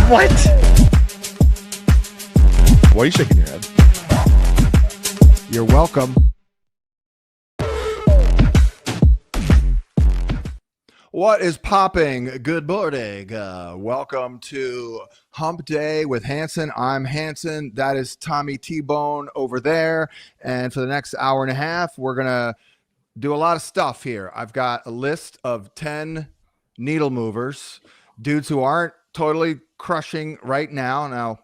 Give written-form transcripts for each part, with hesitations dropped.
What? Why are you shaking your head? You're welcome. What is popping? Good morning. Welcome to Hump Day with Hansen. I'm Hansen. That is Tommy T-Bone over there. And for the next hour and a half, we're going to do a lot of stuff here. I've got a list of 10 needle movers, dudes who aren't totally crushing right now. Now,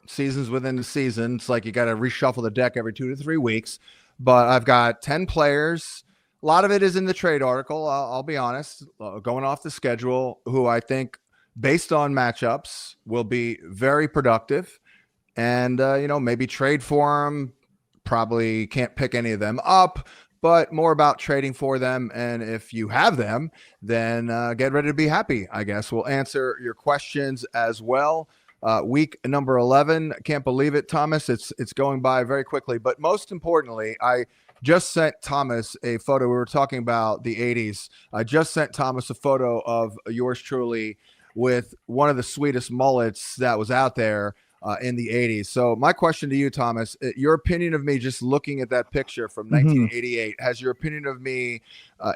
seasons within the season, it's like you got to reshuffle the deck every 2 to 3 weeks. But I've got 10 players. A lot of it is in the trade article. I'll be honest, going off the schedule, who I think, based on matchups, will be very productive. And, maybe trade for them. Probably can't pick any of them up, but more about trading for them. And if you have them, then get ready to be happy, I guess. We'll answer your questions as well. Week number 11. Can't believe it, Thomas. It's going by very quickly. But most importantly, I just sent Thomas a photo. We were talking about the 80s. I just sent Thomas a photo of yours truly with one of the sweetest mullets that was out there in the 80s. So my question to you, Thomas, your opinion of me just looking at that picture from 1988, has your opinion of me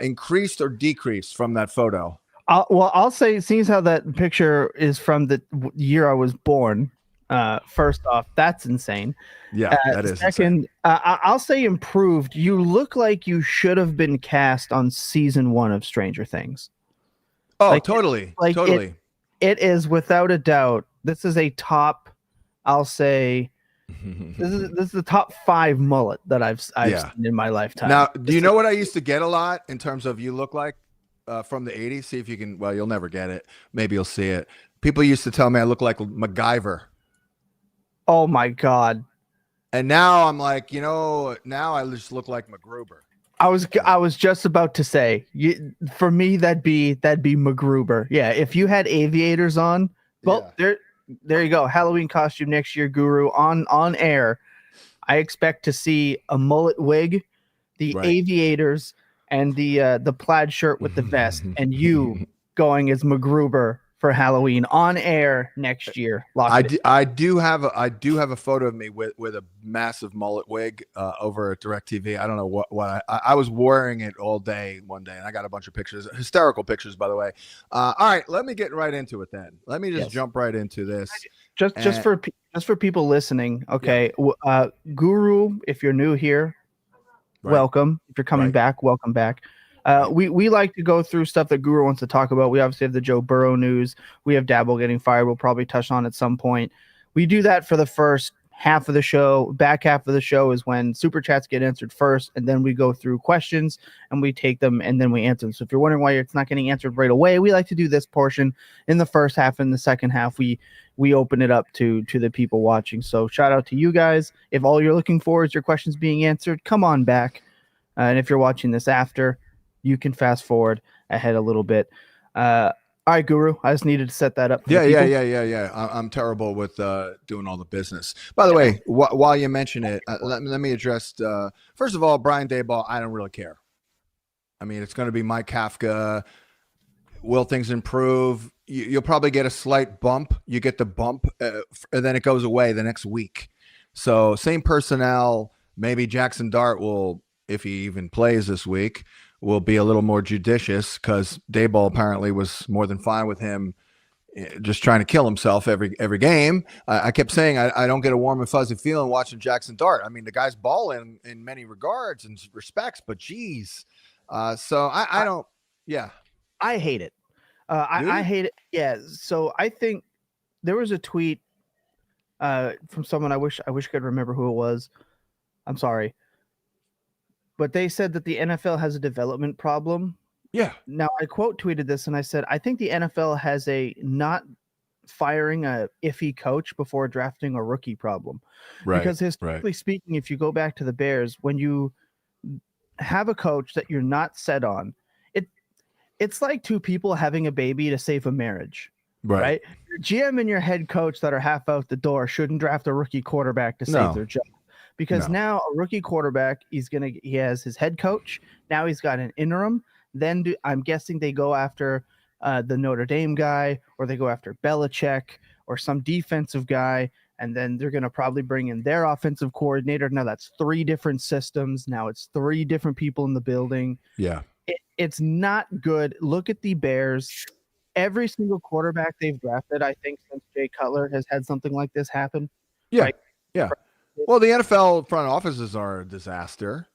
increased or decreased from that photo? I'll say, seeing as how that picture is from the year I was born, first off, that's insane. Yeah, that is second. I'll say improved. You look like you should have been cast on season 1 of Stranger Things. Oh, totally. Totally. It is without a doubt. This is a top. I'll say this is the top 5 mullet that I've seen in my lifetime. Now, do you know what I used to get a lot in terms of you look like? From the 80s, see if you can. Well, you'll never get it. Maybe you'll see it. People used to tell me I look like MacGyver. Oh my god! And now I'm like, now I just look like MacGruber. I was just about to say, for me that'd be MacGruber. Yeah, if you had aviators on, well, there you go. Halloween costume next year, Guru on air. I expect to see a mullet wig, the aviators, and the plaid shirt with the vest, and you going as MacGruber for Halloween on air next year. I do have a photo of me with a massive mullet wig over at DirecTV. I don't know what I was wearing it all day one day, and I got a bunch of pictures, hysterical pictures, by the way. All right, let me get right into it then. Let me just jump right into this. Just for people listening, okay. Yeah. Guru, if you're new here, welcome. If you're coming back, welcome back. We like to go through stuff that Guru wants to talk about. We obviously have the Joe Burrow news. We have Daboll getting fired. We'll probably touch on at some point. We do that for the first half of the show. Back half of the show is when super chats get answered first, and then we go through questions and we take them and then we answer them. So if you're wondering why it's not getting answered right away, we like to do this portion in the first half. In the second half, we open it up to the people watching. So shout out to you guys. If all you're looking for is your questions being answered, come on back. And if you're watching this after, you can fast forward ahead a little bit. All right, Guru, I just needed to set that up. Yeah. I'm terrible with doing all the business. By the way, while you mention it, let me address, first of all, Brian Daboll, I don't really care. I mean, it's going to be Mike Kafka. Will things improve? You'll probably get a slight bump. You get the bump, and then it goes away the next week. So same personnel. Maybe Jackson Dart will, if he even plays this week, will be a little more judicious because Daboll apparently was more than fine with him just trying to kill himself every game. I kept saying I don't get a warm and fuzzy feeling watching Jackson Dart. I mean, the guy's balling in many regards and respects, but geez. So I don't. Yeah. I hate it. I hate it. Yeah. So I think there was a tweet from someone. I wish I could remember who it was. I'm sorry. But they said that the NFL has a development problem. Yeah. Now, I quote tweeted this and I said, I think the NFL has a not firing a iffy coach before drafting a rookie problem. Right. Because historically speaking, if you go back to the Bears, when you have a coach that you're not set on, it's like two people having a baby to save a marriage. Right? Your GM and your head coach that are half out the door shouldn't draft a rookie quarterback to save their job. Because now a rookie quarterback, he has his head coach. Now he's got an interim. Then I'm guessing they go after the Notre Dame guy, or they go after Belichick or some defensive guy, and then they're going to probably bring in their offensive coordinator. Now that's 3 different systems. Now it's 3 different people in the building. Yeah. It's not good. Look at the Bears. Every single quarterback they've drafted, I think, since Jay Cutler has had something like this happen. Yeah. Right? Yeah. Well, the NFL front offices are a disaster.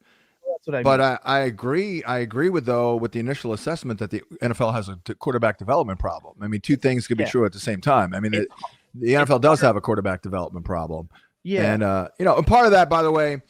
That's what I mean. But I agree with the initial assessment that the NFL has a quarterback development problem. I mean, 2 things could be true at the same time. I mean, the NFL does have a quarterback development problem. Yeah. And, and part of that, by the way,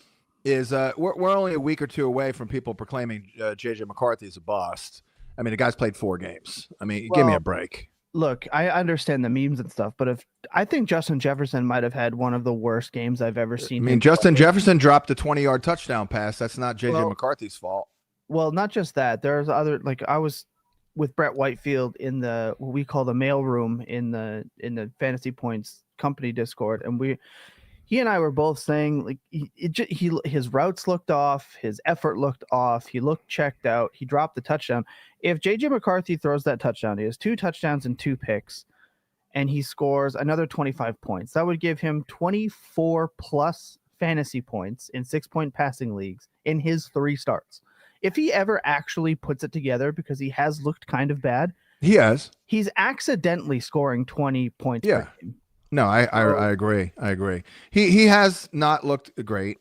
is we're only a week or 2 away from people proclaiming J.J. McCarthy is a bust. I mean, the guy's played 4 games. I mean, give me a break. Look, I understand the memes and stuff, but I think Justin Jefferson might have had one of the worst games I've ever seen. I mean, Justin Jefferson dropped a 20-yard touchdown pass. That's not J.J. McCarthy's fault. Well, not just that. There's other, like, I was with Brett Whitefield in the what we call the mail room in the Fantasy Points company Discord, and he and I were both saying, like, his routes looked off, his effort looked off, he looked checked out, he dropped the touchdown. If J.J. McCarthy throws that touchdown, he has 2 touchdowns and 2 picks, and he scores another 25 points. That would give him 24 plus fantasy points in 6-point passing leagues in his 3 starts. If he ever actually puts it together, because he has looked kind of bad, he's accidentally scoring 20 points per game. No, I agree. I agree. He has not looked great.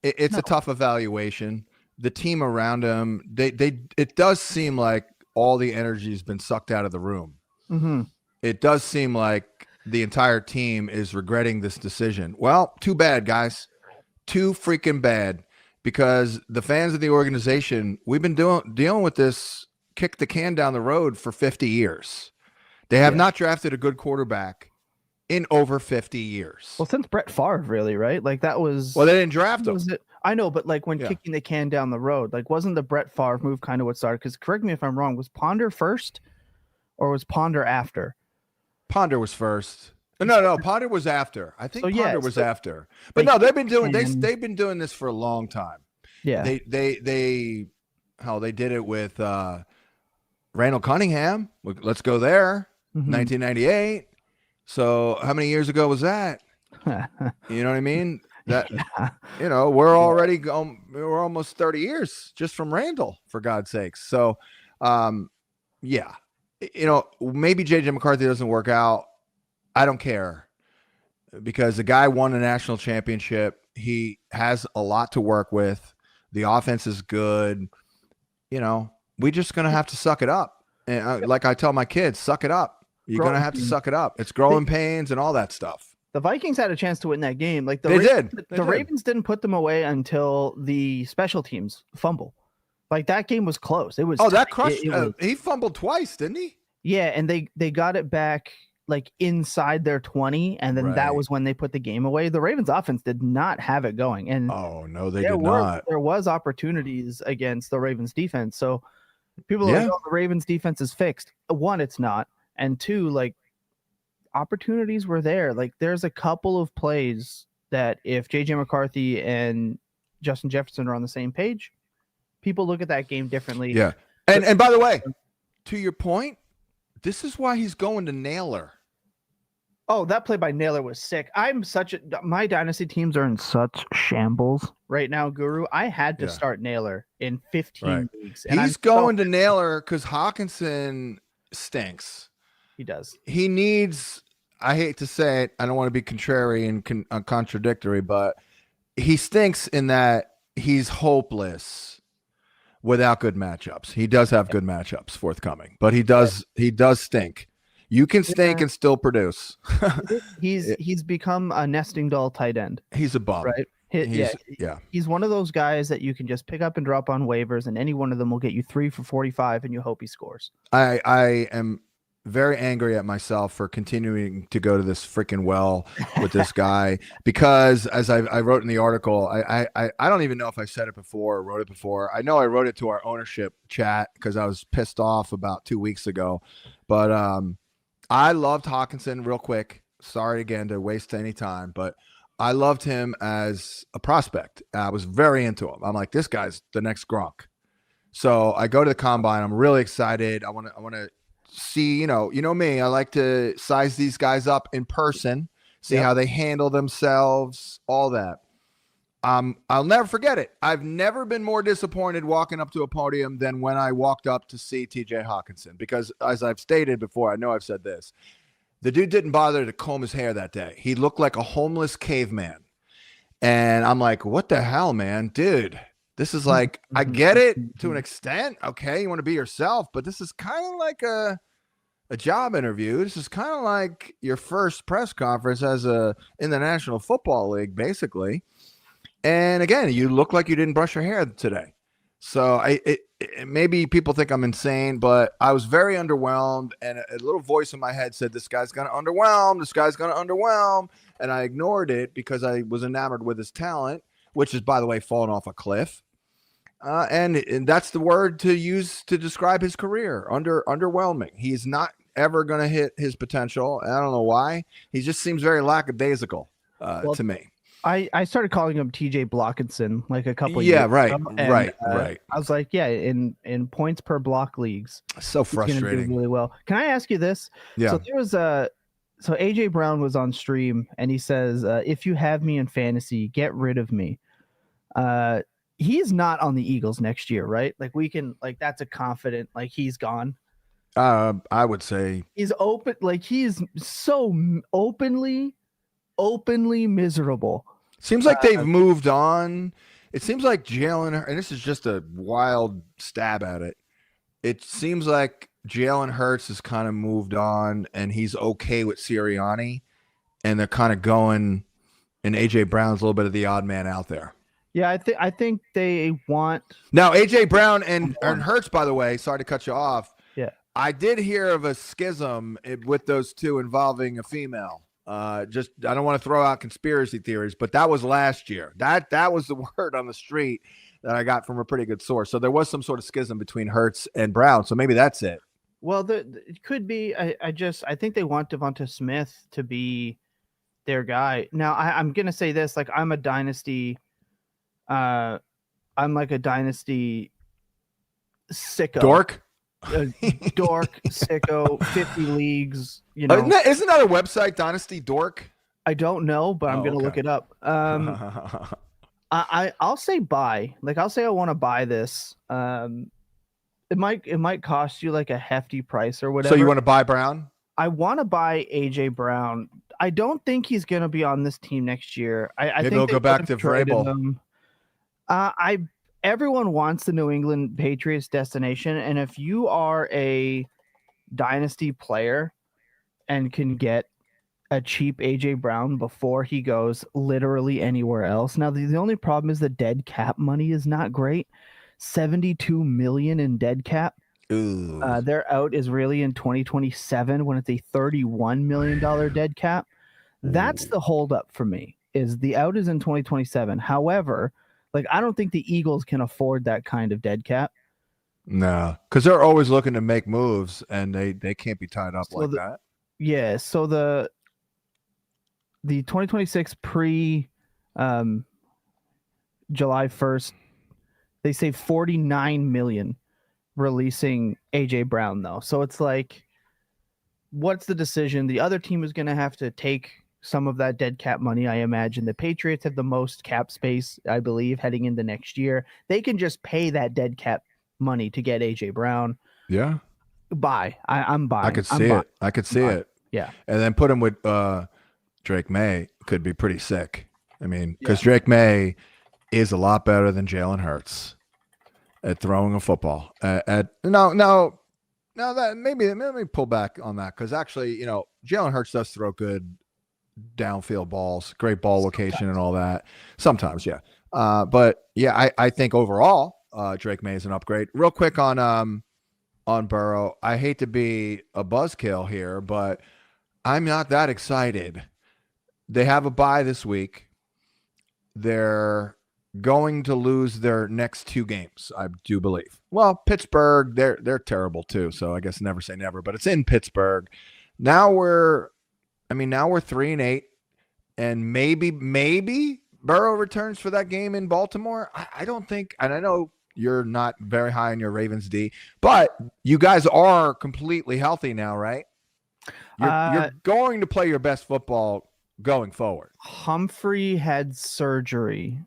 It's a tough evaluation. The team around him, it does seem like all the energy has been sucked out of the room. Mm-hmm. It does seem like the entire team is regretting this decision. Well, too bad, guys. Too freaking bad, because the fans of the organization, we've been dealing with this kick the can down the road for 50 years. They have not drafted a good quarterback in over 50 years. Well, since Brett Favre, really, right? Like, that was... Well, they didn't draft him. I know, but like when kicking the can down the road, like, wasn't the Brett Favre move kind of what started? Because correct me if I'm wrong, was Ponder first or was Ponder after? Ponder was first. No, Ponder was after. I think Ponder was after. But no, they've been doing this for a long time. Yeah. They did it with Randall Cunningham. Let's go there. 1998. So how many years ago was that? You know what I mean? That we're already going. We're almost 30 years just from Randall, for God's sakes. So, maybe JJ McCarthy doesn't work out. I don't care, because the guy won a national championship. He has a lot to work with. The offense is good. We're just gonna have to suck it up. And like I tell my kids, suck it up. You're gonna have to suck it up. It's growing pains and all that stuff. The Vikings had a chance to win that game. Like they did. The Ravens didn't put them away until the special teams fumble. Like, that game was close. It was. Oh, that crushed. He fumbled twice, didn't he? Yeah, and they got it back like inside their 20, and then that was when they put the game away. The Ravens offense did not have it going, and they did not. There was opportunities against the Ravens defense. So people are like, "Oh, the Ravens defense is fixed." 1, it's not, and 2, like, opportunities were there. Like, there's a couple of plays that if JJ McCarthy and Justin Jefferson are on the same page, people look at that game differently. Yeah. And by the way, to your point, this is why he's going to Naylor. Oh, that play by Naylor was sick. My dynasty teams are in such shambles right now, Guru. I had to start Naylor in 15 leagues. And he's going to Naylor because Hawkinson stinks. He does. He needs, I hate to say it, I don't want to be contrary and contradictory, but he stinks in that he's hopeless without good matchups. He does have good matchups forthcoming, but he does stink. You can stink and still produce. He's become a nesting doll tight end. He's a bum. Right? He's one of those guys that you can just pick up and drop on waivers, and any one of them will get you 3 for 45, and you hope he scores. I am very angry at myself for continuing to go to this freaking well with this guy, because as I wrote in the article, I don't even know if I said it before or wrote it before. I know I wrote it to our ownership chat because I was pissed off about 2 weeks ago, but I loved Hockenson real quick. Sorry again to waste any time, but I loved him as a prospect. I was very into him. I'm like, this guy's the next Gronk. So I go to the combine. I'm really excited. I want to see, you know me, I like to size these guys up in person, see how they handle themselves, all that. I'll never forget it. I've never been more disappointed walking up to a podium than when I walked up to see TJ Hawkinson, because as I've stated before, I know I've said this, the dude didn't bother to comb his hair that day. He looked like a homeless caveman. And I'm like, what the hell, man? Dude, this is like, I get it to an extent. Okay, you want to be yourself, but this is kind of like a job interview. This is kind of like your first press conference in the National Football League, basically. And again, you look like you didn't brush your hair today. So maybe people think I'm insane, but I was very underwhelmed. And a little voice in my head said, this guy's going to underwhelm. This guy's going to underwhelm. And I ignored it because I was enamored with his talent, which is, by the way, fallen off a cliff. And that's the word to use to describe his career, underwhelming. He's not ever going to hit his potential. I don't know why. He just seems very lackadaisical to me. I started calling him TJ Blockinson like a couple years ago. Right. I was like, in points per block leagues. So frustrating. Do really well. Can I ask you this? Yeah. So there was so AJ Brown was on stream and he says, if you have me in fantasy, get rid of me. He's not on the Eagles next year, right? Like that's a confident, like he's gone. I would say he's open. Like he's so openly miserable. Seems like they've moved on. It seems like Jaylen, and this is just a wild stab at it. It seems like Jalen Hurts has kind of moved on, and he's okay with Sirianni, and they're kind of going. And AJ Brown's a little bit of the odd man out there. Yeah, I think they want now AJ Brown and Hurts. By the way, sorry to cut you off. Yeah, I did hear of a schism with those two involving a female. I don't want to throw out conspiracy theories, but that was last year. That was the word on the street that I got from a pretty good source. So there was some sort of schism between Hurts and Brown. So maybe that's it. Well, it could be. I think they want Devonta Smith to be their guy. Now I'm gonna say this: like I'm a dynasty. I'm like a dynasty sicko. Dork. Dork, sicko, 50 leagues. You know, isn't that a website, Dynasty Dork? I don't know, but I'm gonna look it up. I'll say buy. Like I'll say I want to buy this. It might cost you like a hefty price or whatever. So you want to buy Brown? I want to buy AJ Brown. I don't think he's gonna be on this team next year. I think they'll go back to Vrabel. Everyone wants the New England Patriots destination, and if you are a dynasty player and can get a cheap AJ Brown before he goes literally anywhere else. Now, the only problem is the dead cap money is not great. $72 million in dead cap. Their out is really in 2027 when it's a $31 million dead cap. That's the holdup for me. Is the out is in 2027. However, like I don't think the Eagles can afford that kind of dead cap. No, because they're always looking to make moves, and they can't be tied up like that. Yeah. So the 2026 July 1st, they save $49 million releasing AJ Brown though. So it's like, what's the decision? The other team is going to have to take some of that dead cap money. I imagine the Patriots have the most cap space, I believe, heading into next year. They can just pay that dead cap money to get AJ Brown. Yeah. Buy. I'm buying. I could see it. I could see it. Yeah. And then put him with Drake May could be pretty sick. I mean, because Drake May is a lot better than Jalen Hurts at throwing a football. No, that maybe let me pull back on that, because actually, Jalen Hurts does throw good downfield balls, great ball location and all that. Sometimes, yeah. But yeah, I think overall, Drake May is an upgrade. Real quick on Burrow. I hate to be a buzzkill here, but I'm not that excited. They have a bye this week. They're going to lose their next two games, I do believe. Well, Pittsburgh, they're terrible too, so I guess never say never, but it's in Pittsburgh. Now we're 3-8, and maybe Burrow returns for that game in Baltimore. I don't think, and I know you're not very high in your Ravens D, but you guys are completely healthy now, right? You're going to play your best football going forward. Humphrey had surgery.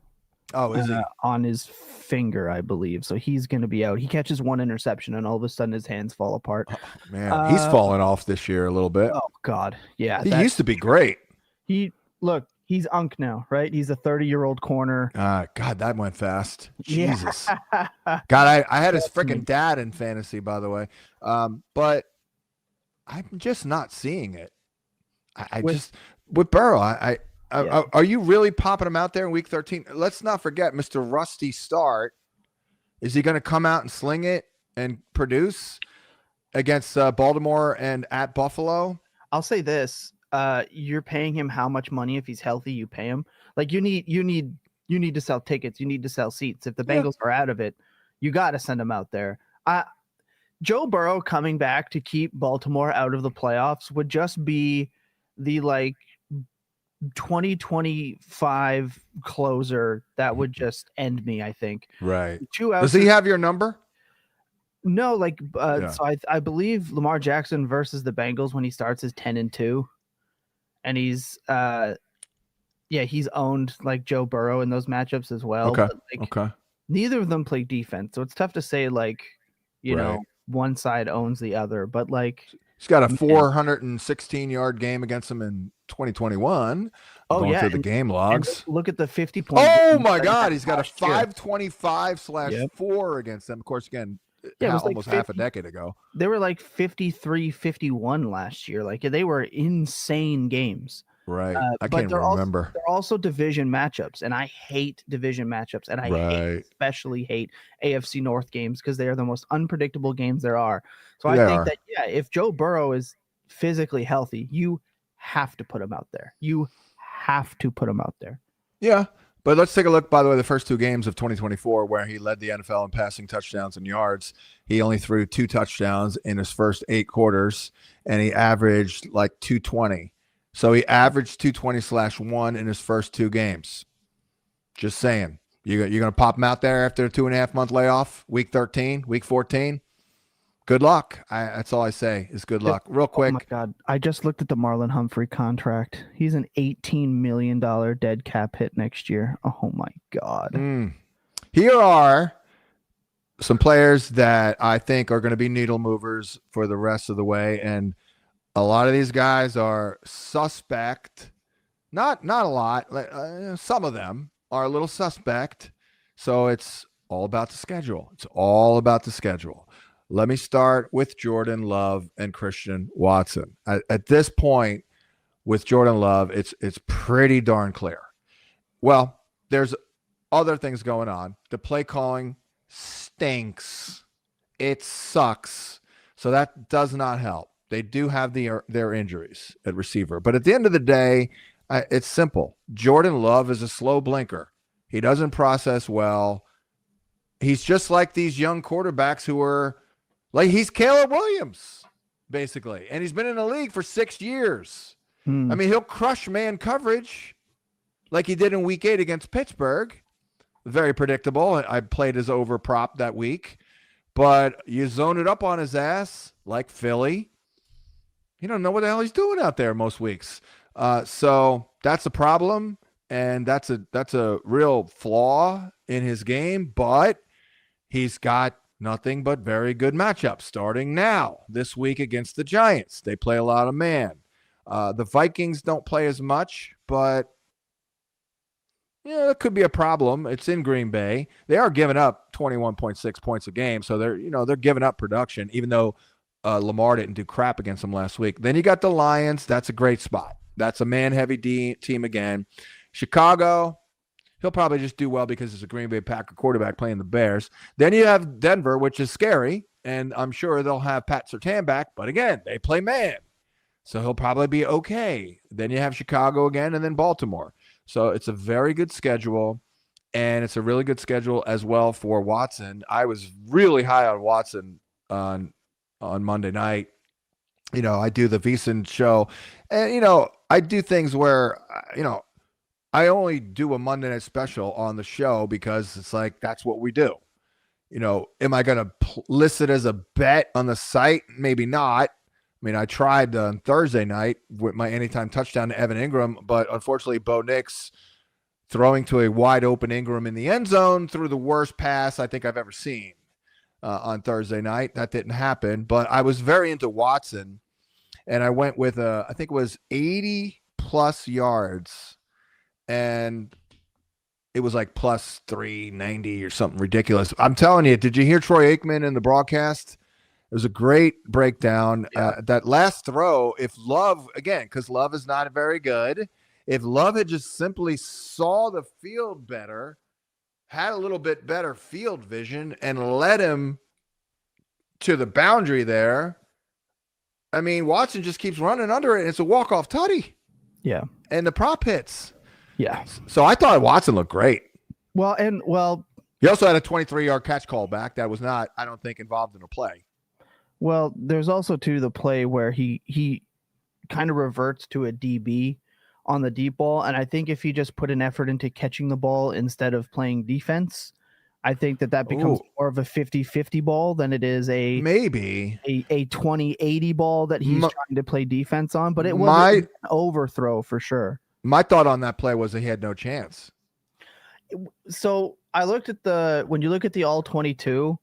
Oh, is he? On his finger, I believe. So he's going to be out. He catches one interception, and all of a sudden his hands fall apart. Oh, man, he's fallen off this year a little bit. Oh God, yeah. He used to be great. He's Unk now, right? He's a 30-year-old corner. God, that went fast. Yeah. Jesus. God, I had his freaking dad in fantasy, by the way. But I'm just not seeing it. With Burrow, are you really popping him out there in week 13? Let's not forget Mr. Rusty Start. Is he going to come out and sling it and produce against Baltimore and at Buffalo? I'll say this. You're paying him how much money if he's healthy, you pay him. Like you need to sell tickets. You need to sell seats. If the Bengals are out of it, you got to send him out there. Joe Burrow coming back to keep Baltimore out of the playoffs would just be the 2025 closer that would just end me, I think. Right. Does he have your number? No, so I believe Lamar Jackson versus the Bengals when he starts is 10-2. And he's he's owned like Joe Burrow in those matchups as well. Okay. But, neither of them play defense. So it's tough to say one side owns the other, but he's got a 416-yard game against him in 2021. Going through the game logs. Look at the 50 points. Oh my God, he's got a 525/4 against them. Of course, again, it was almost half a decade ago. They were 53-51 last year. They were insane games. Right. I can't remember. They're also division matchups, and I hate division matchups, and I especially hate AFC North games because they are the most unpredictable games there are. So I think that, if Joe Burrow is physically healthy, you have to put him out there. Yeah. But let's take a look, by the way, the first two games of 2024 where he led the NFL in passing touchdowns and yards. He only threw 2 touchdowns in his first 8 quarters, and he averaged 220. So he averaged 220/1 in his first 2 games. Just saying. You're going to pop him out there after a 2.5-month layoff, week 13, week 14? Good luck. That's all I say is good luck. Real quick. Oh, my God. I just looked at the Marlon Humphrey contract. He's an $18 million dead cap hit next year. Oh, my God. Here are some players that I think are going to be needle movers for the rest of the way. And a lot of these guys are suspect. Not a lot. Some of them are a little suspect. So it's all about the schedule. Let me start with Jordan Love and Christian Watson. At this point, with Jordan Love, it's pretty darn clear. Well, there's other things going on. The play calling stinks. It sucks. So that does not help. They do have their injuries at receiver. But at the end of the day, it's simple. Jordan Love is a slow blinker. He doesn't process well. He's just like these young quarterbacks who are he's Caleb Williams, basically. And he's been in the league for 6 years. I mean, he'll crush man coverage like he did in week 8 against Pittsburgh. Very predictable. I played his over prop that week. But you zone it up on his ass like Philly. You don't know what the hell he's doing out there most weeks. So that's a problem. And that's a real flaw in his game. But he's got nothing but very good matchups starting now this week against the Giants. They play a lot of man. The Vikings don't play as much, but it could be a problem. It's in Green Bay. They are giving up 21.6 points a game, so they're giving up production, even though Lamar didn't do crap against them last week. Then you got the Lions. That's a great spot. That's a man-heavy team again. Chicago, he'll probably just do well because it's a Green Bay Packer quarterback playing the Bears. Then you have Denver, which is scary, and I'm sure they'll have Pat Surtain back. But again, they play man, so he'll probably be okay. Then you have Chicago again, and then Baltimore. So it's a very good schedule, and it's a really good schedule as well for Watson. I was really high on Watson on Monday night. I do the VSiN show, and I do things where I only do a Monday night special on the show because it's that's what we do. am I going to list it as a bet on the site? Maybe not. I mean, I tried on Thursday night with my anytime touchdown to Evan Ingram, but unfortunately, Bo Nix throwing to a wide open Ingram in the end zone threw the worst pass I think I've ever seen on Thursday night. That didn't happen, but I was very into Watson, and I went with I think it was 80 plus yards, and it was like plus 390 or something ridiculous. I'm telling you, did you hear Troy Aikman in the broadcast? It was a great breakdown. That last throw, if Love, again, because Love is not very good, if Love had just simply saw the field better, had a little bit better field vision, and led him to the boundary there, I mean, Watson just keeps running under it. It's a walk-off tutty. Yeah. And the prop hits. Yeah. So I thought Watson looked great. Well, he also had a 23-yard catch call back that was not, I don't think, involved in a play. Well, there's also the play where he kind of reverts to a DB on the deep ball, and I think if he just put an effort into catching the ball instead of playing defense, I think that becomes more of a 50-50 ball than it is a 20-80 ball that he's trying to play defense on. But it was an overthrow for sure. My thought on that play was that he had no chance. So I looked at when you look at the all 22,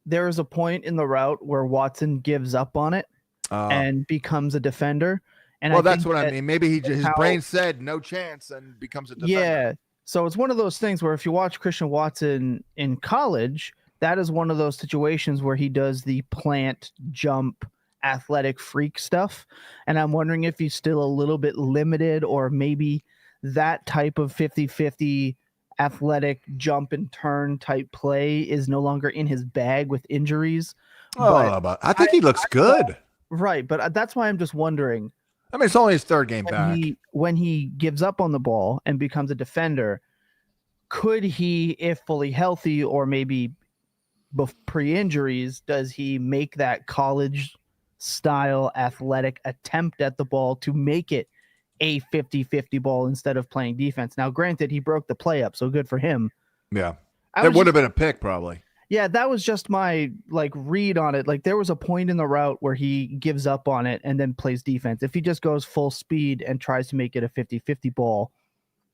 there is a point in the route where Watson gives up on it and becomes a defender. And that's what I mean. Maybe his brain said no chance and becomes a defender. Yeah. So it's one of those things where if you watch Christian Watson in college, that is one of those situations where he does the plant, jump, athletic freak stuff. And I'm wondering if he's still a little bit limited, or maybe that type of 50-50 athletic jump and turn type play is no longer in his bag with injuries. But I think he looks good. Right. But that's why I'm just wondering. I mean, it's only his third game back. When he gives up on the ball and becomes a defender, could he, if fully healthy or maybe pre-injuries, does he make that college-style athletic attempt at the ball to make it a 50-50 ball instead of playing defense? Now, granted, he broke the play up, so good for him. Yeah. It would have been a pick, probably. Yeah, that was just my read on it. There was a point in the route where he gives up on it and then plays defense. If he just goes full speed and tries to make it a 50-50 ball,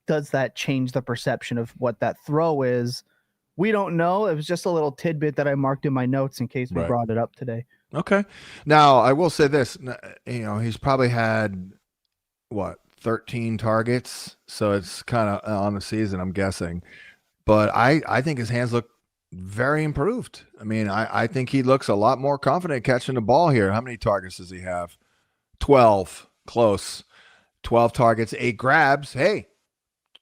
does that change the perception of what that throw is? We don't know. It was just a little tidbit that I marked in my notes in case we brought it up today. Okay. Now, I will say this. He's probably had, 13 targets? So it's kind of on the season, I'm guessing. But I think his hands look very improved. I mean, I think he looks a lot more confident catching the ball here. How many targets does he have? 12. Close. 12 targets, 8 grabs. Hey,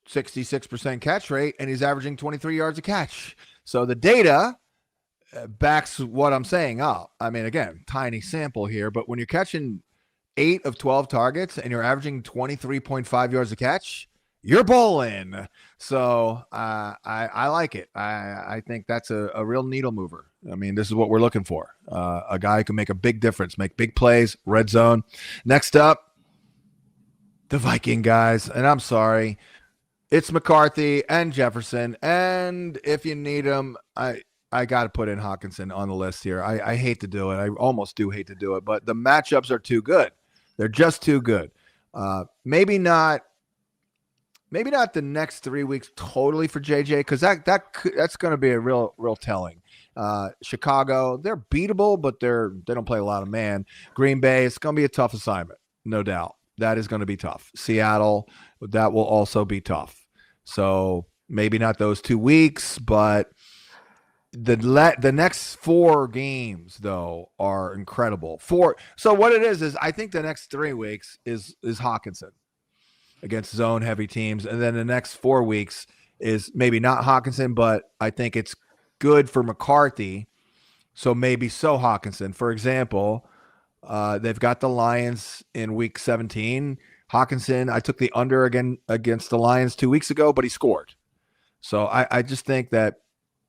66% catch rate, and he's averaging 23 yards a catch. So the data backs what I'm saying up. I mean, again, tiny sample here, but when you're catching 8 of 12 targets and you're averaging 23.5 yards a catch, you're bowling. So I like it. I think that's a real needle mover. I mean, this is what we're looking for. A guy who can make a big difference, make big plays, red zone. Next up, the Viking guys. And I'm sorry, it's McCarthy and Jefferson. And if you need them, I got to put in Hawkinson on the list here. I hate to do it. I almost do hate to do it, but the matchups are too good. They're just too good. Maybe not the next 3 weeks totally for JJ, because that's going to be a real telling. Chicago, they're beatable, but they don't play a lot of man. Green Bay, it's going to be a tough assignment, no doubt. That is going to be tough. Seattle, that will also be tough. So maybe not those 2 weeks, but the next 4 games though are incredible. So what it is I think the next 3 weeks is Hockenson against zone heavy teams. And then the next 4 weeks is maybe not Hockenson, but I think it's good for McCarthy. So maybe Hockenson. For example, they've got the Lions in week 17. Hockenson, I took the under again against the Lions 2 weeks ago, but he scored. So I just think that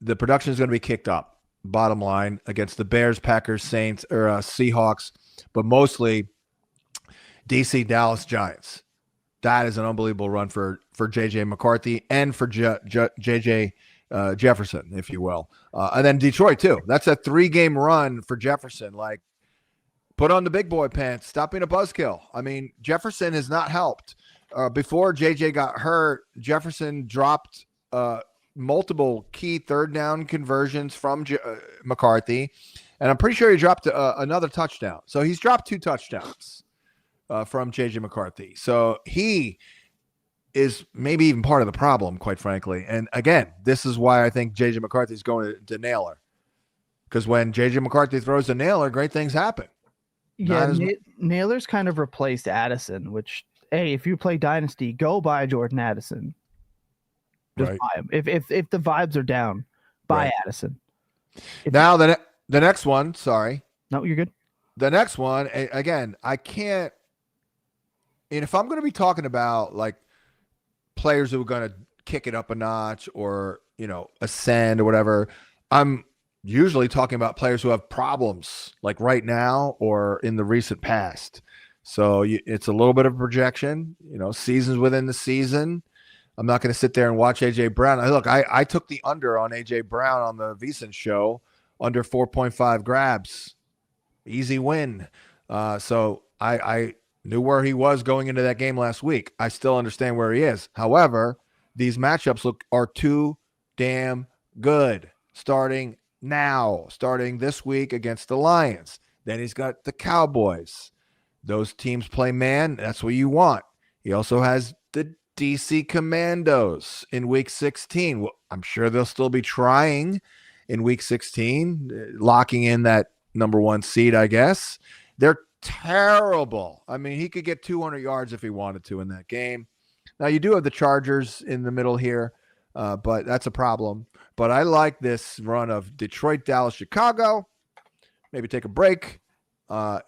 the production is going to be kicked up, bottom line, against the Bears, Packers, Saints, or Seahawks, but mostly DC, Dallas, Giants. That is an unbelievable run for JJ McCarthy and for JJ Jefferson, if you will. And then Detroit, too. That's a 3-game run for Jefferson. Like, put on the big boy pants. Stop being a buzzkill. I mean, Jefferson has not helped. Before JJ got hurt, Jefferson dropped multiple key third down conversions from McCarthy. And I'm pretty sure he dropped another touchdown. So he's dropped 2 touchdowns from JJ McCarthy. So he is maybe even part of the problem, quite frankly. And again, this is why I think JJ McCarthy is going to nail her. Because when JJ McCarthy throws a nailer, great things happen. Yeah, Nailor's kind of replaced Addison, which, hey, if you play Dynasty, go buy Jordan Addison. Just buy him. If the vibes are down, buy Addison. Now, the next one, sorry. No, you're good. The next one, again, I can't. And if I'm going to be talking about, like, players who are going to kick it up a notch or, ascend or whatever, I'm usually talking about players who have problems, like right now or in the recent past. So it's a little bit of a projection, seasons within the season. I'm not going to sit there and watch A.J. Brown. Look, I took the under on A.J. Brown on the VSiN show, under 4.5 grabs. Easy win. So I knew where he was going into that game last week. I still understand where he is. However, these matchups are too damn good starting now, starting this week against the Lions. Then he's got the Cowboys. Those teams play man. That's what you want. He also has the DC Commandos in week 16. Well, I'm sure they'll still be trying in week 16, locking in that number 1 seed, I guess. They're terrible. I mean, he could get 200 yards if he wanted to in that game. Now, you do have the Chargers in the middle here, but that's a problem. But I like this run of Detroit, Dallas, Chicago. Maybe take a break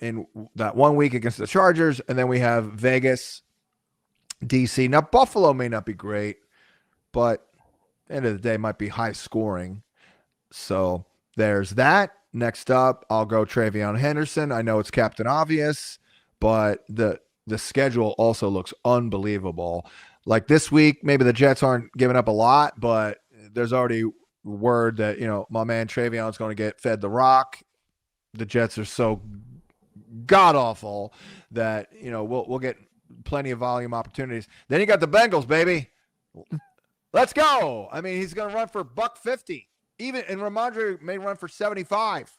in that 1 week against the Chargers. And then we have Vegas, DC. Now, Buffalo may not be great, but at the end of the day, might be high scoring. So there's that. Next up, I'll go Treveon Henderson. I know it's Captain Obvious, but the schedule also looks unbelievable. Like this week, maybe the Jets aren't giving up a lot, but there's already word that, my man Treveon is going to get fed the rock. The Jets are so god-awful that, we'll get plenty of volume opportunities. Then you got the Bengals, baby. Let's go. I mean, he's going to run for $150. And Ramondre may run for 75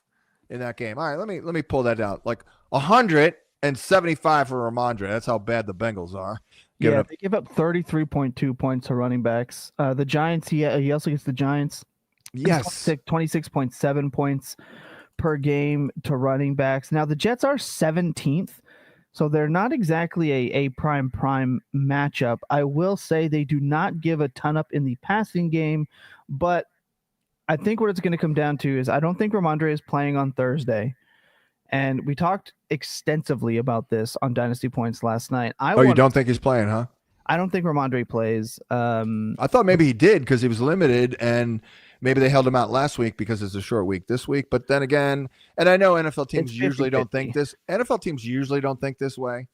in that game. All right, let me pull that down. Like 175 for Ramondre. That's how bad the Bengals are. They give up 33.2 points to running backs. The Giants, he also gets the Giants. Yes. 26.7 points per game to running backs. Now, the Jets are 17th, so they're not exactly a prime matchup. I will say they do not give a ton up in the passing game, but I think what it's going to come down to is I don't think Ramondre is playing on Thursday. And we talked extensively about this on Dynasty Points last night. You don't think he's playing, huh? I don't think Ramondre plays. I thought maybe he did because he was limited, and maybe they held him out last week because it's a short week this week. But then again, and I know NFL teams usually don't think this. NFL teams usually don't think this way,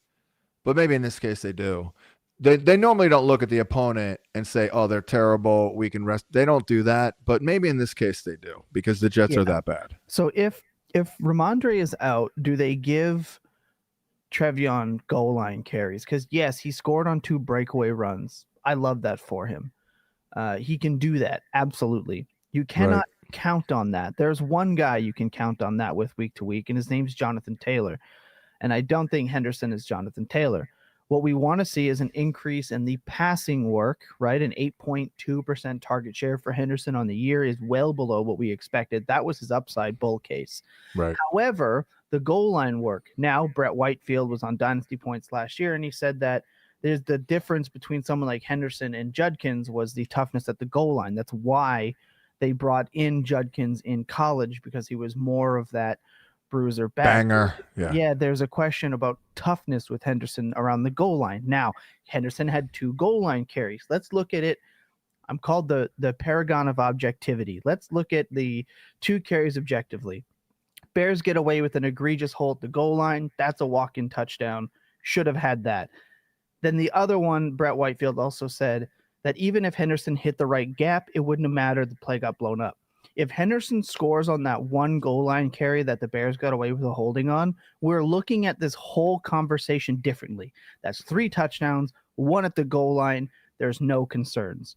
but maybe in this case they do. They normally don't look at the opponent and say, oh, they're terrible, we can rest. They don't do that, but maybe in this case they do because the Jets are that bad. So if Ramondre is out, do they give Treveon goal line carries? Because, yes, he scored on 2 breakaway runs. I love that for him. He can do that, absolutely. You cannot count on that. There's one guy you can count on that with week to week, and his name's Jonathan Taylor. And I don't think Henderson is Jonathan Taylor. What we want to see is an increase in the passing work, right? An 8.2% target share for Henderson on the year is well below what we expected. That was his upside bull case. Right. However, the goal line work. Now, Brett Whitefield was on Dynasty Points last year, and he said that there's the difference between someone like Henderson and Judkins was the toughness at the goal line. That's why they brought in Judkins in college, because he was more of that bruiser banger. Yeah, there's a question about toughness with Henderson around the goal line. Now, Henderson had 2 goal line carries. Let's look at it. I'm called the paragon of objectivity. Let's look at the 2 carries objectively. Bears get away with an egregious hole at the goal line. That's a walk-in touchdown. Should have had that. Then the other one, Brett Whitefield also said that even if Henderson hit the right gap, it wouldn't have mattered. The play got blown up. If Henderson scores on that one goal line carry that the Bears got away with a holding on, we're looking at this whole conversation differently. That's 3 touchdowns, 1 at the goal line. There's no concerns.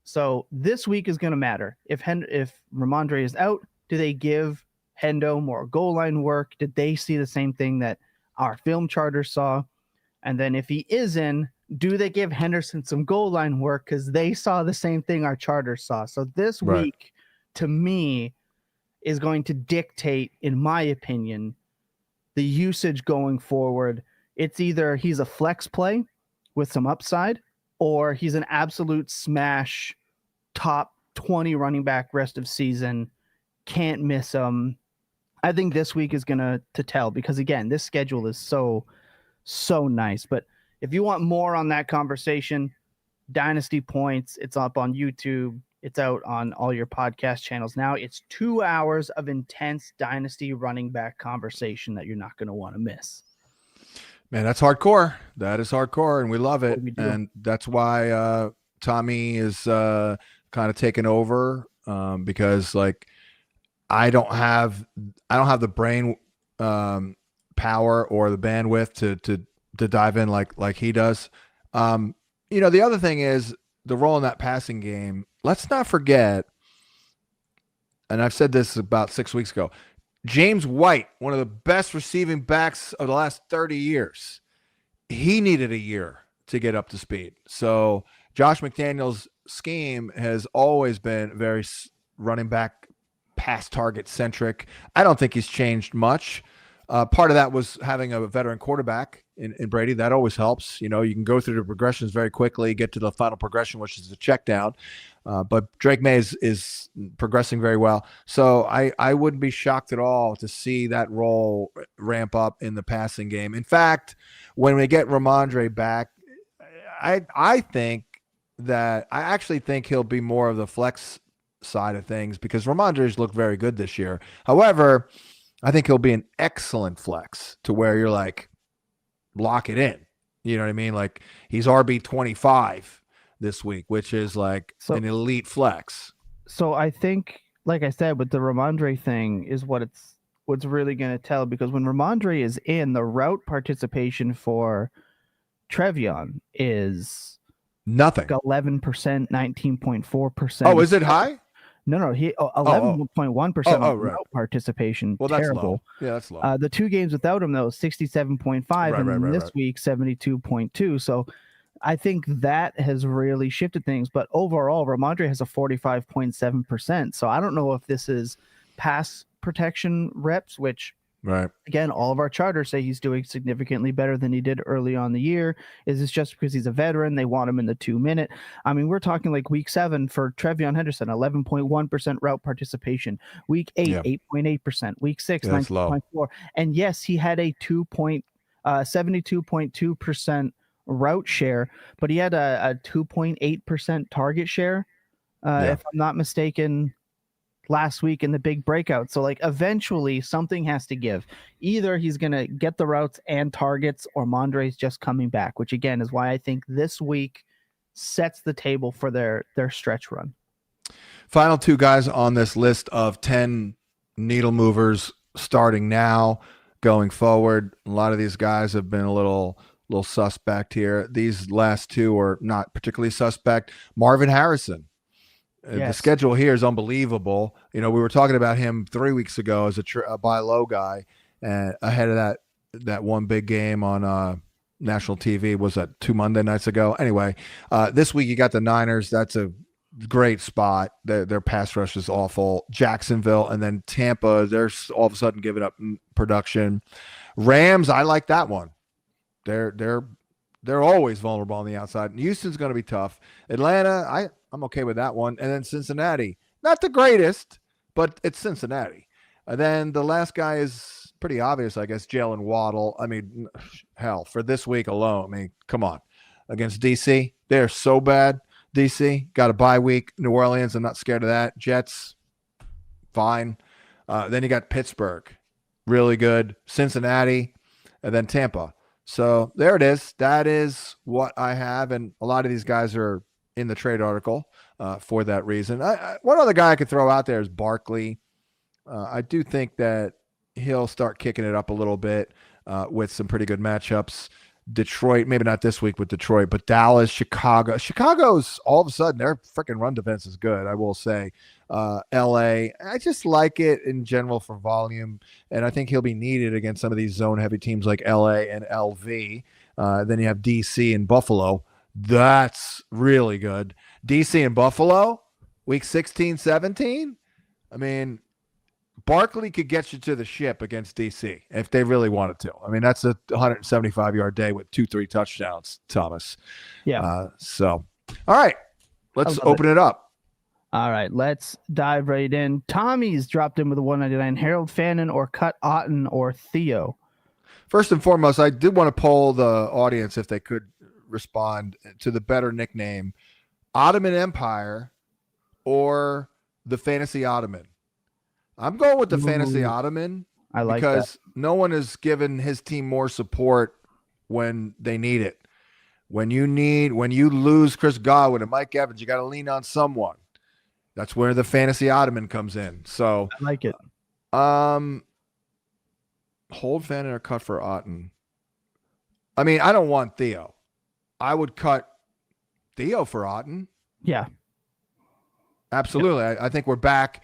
So this week is going to matter. If Ramondre is out, do they give Hendo more goal line work? Did they see the same thing that our film charters saw? And then if he is in, do they give Henderson some goal line work because they saw the same thing our charters saw? So this week, to me, is going to dictate, in my opinion, the usage going forward. It's either he's a flex play with some upside, or he's an absolute smash top 20 running back rest of season. Can't miss him. I think this week is going to tell, because again, this schedule is so nice. But if you want more on that conversation, Dynasty Points, it's up on YouTube. It's out on all your podcast channels now. It's 2 hours of intense Dynasty running back conversation that you're not going to want to miss. Man, that's hardcore. That is hardcore, and we love it. And that's why Tommy is kind of taking over, because like I don't have the brain power or the bandwidth to dive in like he does. The other thing is the role in that passing game. Let's not forget, and I've said this about 6 weeks ago, James White, one of the best receiving backs of the last 30 years, he needed a year to get up to speed. So Josh McDaniels' scheme has always been very running back pass target centric. I don't think he's changed much. Part of that was having a veteran quarterback in Brady. That always helps. You can go through the progressions very quickly, get to the final progression, which is the check down. But Drake May is progressing very well. So I wouldn't be shocked at all to see that role ramp up in the passing game. In fact, when we get Ramondre back, I actually think he'll be more of the flex side of things, because Ramondre's looked very good this year. However, I think he'll be an excellent flex to where you're like, lock it in. You know what I mean? Like he's RB 25 this week, which is like an elite flex. So I think, like I said, with the Ramondre thing is what's really going to tell, because when Ramondre is in, the route participation for Treveon is nothing. 11%, 19.4%. Oh, is it high? No, he 11.1% route participation. Well, terrible. That's low. Yeah, that's low. The 2 games without him, though, 67.5, and this week 72.2. So I think that has really shifted things. But overall, Ramondre has a 45.7%. So I don't know if this is pass protection reps, which again, all of our charters say he's doing significantly better than he did early on the year. Is this just because he's a veteran? They want him in the 2-minute. I mean, we're talking like week 7 for Treveon Henderson, 11.1% route participation. Week 8, 8.8%. Week 6, 9.4%. And yes, he had a 72.2% route share, but he had a 2.8% target share, if I'm not mistaken, last week in the big breakout. So like eventually something has to give. Either he's going to get the routes and targets, or Mondre's just coming back, which again is why I think this week sets the table for their stretch run. Final 2 guys on this list of 10 needle movers starting now, going forward. A lot of these guys have been a little suspect here. These last 2 are not particularly suspect. Marvin Harrison. The schedule here is unbelievable. We were talking about him 3 weeks ago as a buy low guy, and ahead of that one big game on national TV. Was that 2 Monday nights ago? Anyway, this week you got the Niners. That's a great spot. Their pass rush is awful. Jacksonville, and then Tampa. They're all of a sudden giving up production. Rams, I like that one. They're always vulnerable on the outside. Houston's going to be tough. Atlanta, I'm okay with that one. And then Cincinnati, not the greatest, but it's Cincinnati. And then the last guy is pretty obvious, I guess, Jaylen Waddle. I mean, hell, for this week alone, I mean, come on. Against DC, they're so bad. DC, got a bye week. New Orleans, I'm not scared of that. Jets, fine. Then you got Pittsburgh, really good. Cincinnati, and then Tampa. So there it is. That is what I have. And a lot of these guys are in the trade article for that reason. One other guy I could throw out there is Barkley. I do think that he'll start kicking it up a little bit with some pretty good matchups. Detroit, maybe not this week with Detroit, but Dallas, Chicago. Chicago's all of a sudden, their freaking run defense is good, I will say. LA, I just like it in general for volume, and I think he'll be needed against some of these zone-heavy teams like LA and LV. Then you have DC and Buffalo. That's really good. DC and Buffalo, week 16, 17. I mean, Barkley could get you to the ship against DC if they really wanted to. I mean, that's a 175-yard day with 2-3 touchdowns, Thomas. Yeah. So, all right, let's open it up. All right, let's dive right in. Tommy's dropped in with a 199. Harold Fannin or Cut Otten or Theo? First and foremost, I did want to poll the audience if they could respond to the better nickname, Ottoman Empire or the Fantasy Ottoman. I'm going with the Fantasy Ottoman. I like because that. No one has given his team more support when they need it. When you lose Chris Godwin and Mike Evans, you got to lean on someone. That's where the Fantasy Ottoman comes in. So I like it. Hold Fannin or cut for Otten. I mean, I don't want Theo. I would cut Theo for Otten. Yeah. Absolutely. Yep. I think we're back.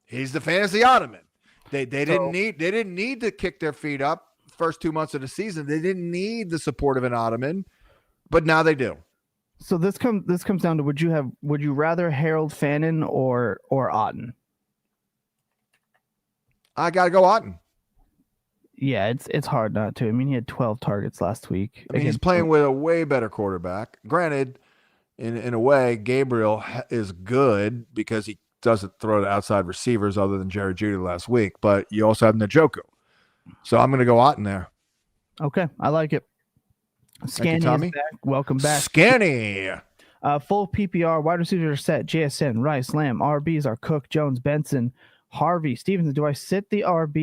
He's the Fantasy Ottoman. They didn't need to kick their feet up first 2 months of the season. They didn't need the support of an Ottoman, but now they do. So this comes down to would you rather Harold Fannin or Otten? I gotta go Otten. Yeah, it's hard not to. I mean, he had 12 targets last week. I mean, he's playing with a way better quarterback. Granted, in a way, Gabriel is good because he doesn't throw to outside receivers other than Jerry Jeudy last week, but you also have Njoku. So I'm going to go Otten there. Okay, I like it. Scanny is back. Welcome back. Scanny. Full PPR. Wide receivers are set. JSN, Rice, Lamb. RBs are Cook, Jones, Benson, Harvey, Stevenson. Do I sit on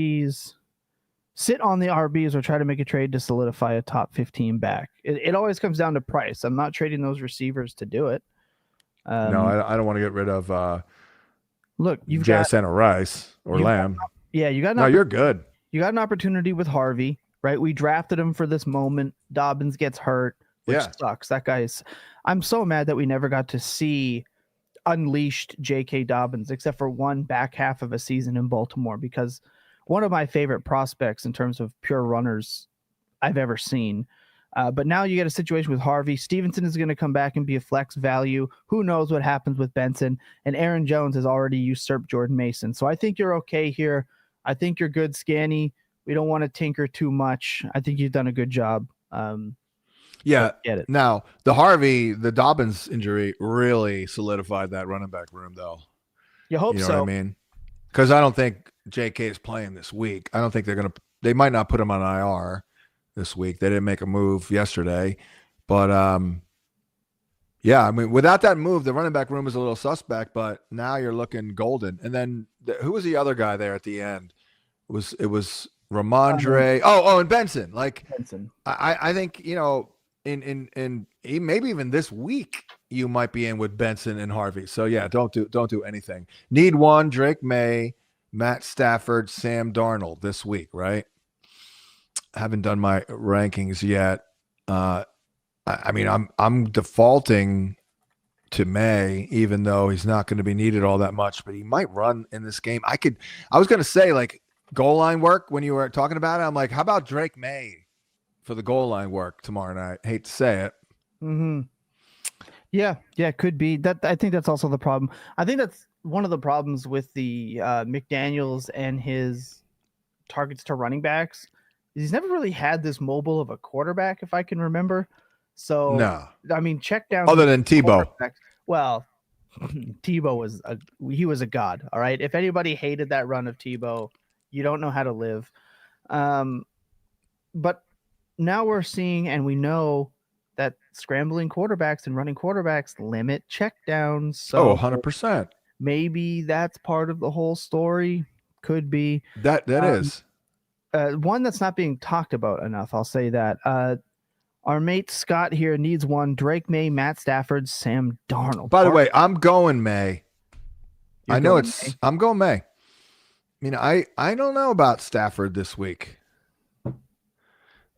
the RBs or try to make a trade to solidify a top 15 back? It always comes down to price. I'm not trading those receivers to do it. No, I don't want to get rid of look, you've JSN or Rice or Lamb. You got you're good. You got an opportunity with Harvey, right? We drafted him for this moment. Dobbins gets hurt, which sucks. That guy's. I'm so mad that we never got to see unleashed J.K. Dobbins, except for one back half of a season in Baltimore, because one of my favorite prospects in terms of pure runners I've ever seen. But now you get a situation with Harvey. Stevenson is going to come back and be a flex value. Who knows what happens with Benson? And Aaron Jones has already usurped Jordan Mason. So I think you're okay here. I think you're good, Scanny. We don't want to tinker too much. I think you've done a good job. Get it. Now, the Dobbins injury really solidified that running back room, though. You hope so. You know what I mean? Because I don't think J.K. is playing this week. I don't think they might not put him on IR this week. They didn't make a move yesterday. But, I mean, without that move, the running back room is a little suspect, but now you're looking golden. And then who was the other guy there at the end? It was Ramondre. And Benson. Benson. I think, in maybe even this week you might be in with Benson and Harvey. So yeah, don't do anything. Need one, Drake May, Matt Stafford, Sam Darnold this week, right? Haven't done my rankings yet. I mean, I'm defaulting to May, even though he's not going to be needed all that much, but he might run in this game. I was going to say, like, goal line work when you were talking about it. I'm like, how about Drake May for the goal line work tomorrow night? Hate to say it. Mm-hmm. Yeah, could be. That I think that's also the problem. I think that's one of the problems with the McDaniels and his targets to running backs. He's never really had this mobile of a quarterback, if I can remember. So, no. I mean, check down. Other than Tebow. Well, Tebow was a god. All right. If anybody hated that run of Tebow, you don't know how to live. But now we're seeing, and we know that scrambling quarterbacks and running quarterbacks limit checkdowns. So 100%. Maybe that's part of the whole story. Could be. That is. One that's not being talked about enough. I'll say that. Our mate Scott here needs one. Drake May, Matt Stafford, Sam Darnold. By the way, I'm going May. You're I know going it's. May? I'm going May. I mean, I don't know about Stafford this week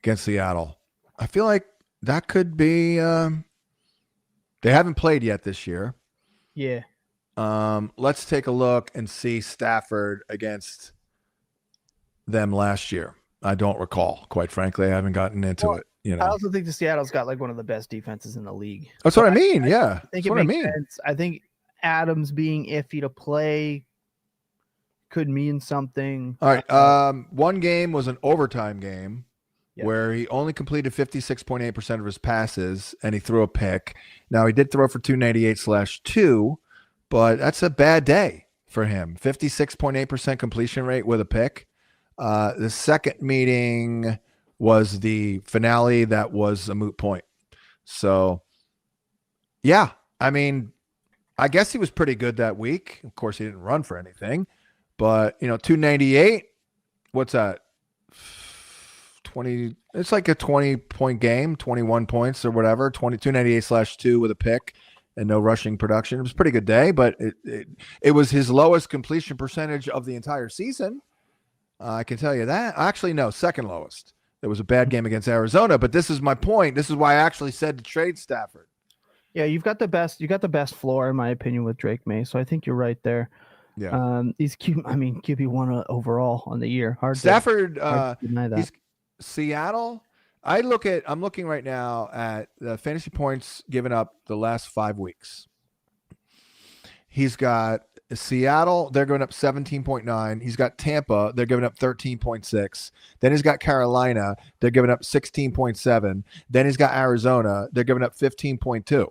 against Seattle. I feel like that could be. They haven't played yet this year. Yeah. Let's take a look and see Stafford against them last year. I don't recall, quite frankly. I haven't gotten into it. You know, I also think the Seattle's got like one of the best defenses in the league. That's what I mean. Yeah, I think that's what I mean. Sense. I think Adams being iffy to play could mean something. All right. One game was an overtime game Yeah. where he only completed 56.8% of his passes and he threw a pick. Now he did throw for 298/2, but that's a bad day for him. 56.8% completion rate with a pick. The second meeting was the finale that was a moot point. So, yeah, I mean, I guess he was pretty good that week. Of course, he didn't run for anything, but 298, what's that? 20. It's like a 20-point game, 21 points or whatever. 298/2 with a pick and no rushing production. It was a pretty good day, but it was his lowest completion percentage of the entire season. I can tell you that. Actually, no, second lowest. It was a bad game against Arizona, but this is my point. This is why I actually said to trade Stafford. Yeah, you got the best floor in my opinion with Drake May, so I think you're right there. Yeah. He's QB1 overall on the year. Stafford, hard to deny that. he's Seattle. I'm looking right now at the fantasy points given up the last 5 weeks. He's got Seattle, they're giving up 17.9. He's got Tampa, they're giving up 13.6. Then he's got Carolina, they're giving up 16.7. Then he's got Arizona, they're giving up 15.2. I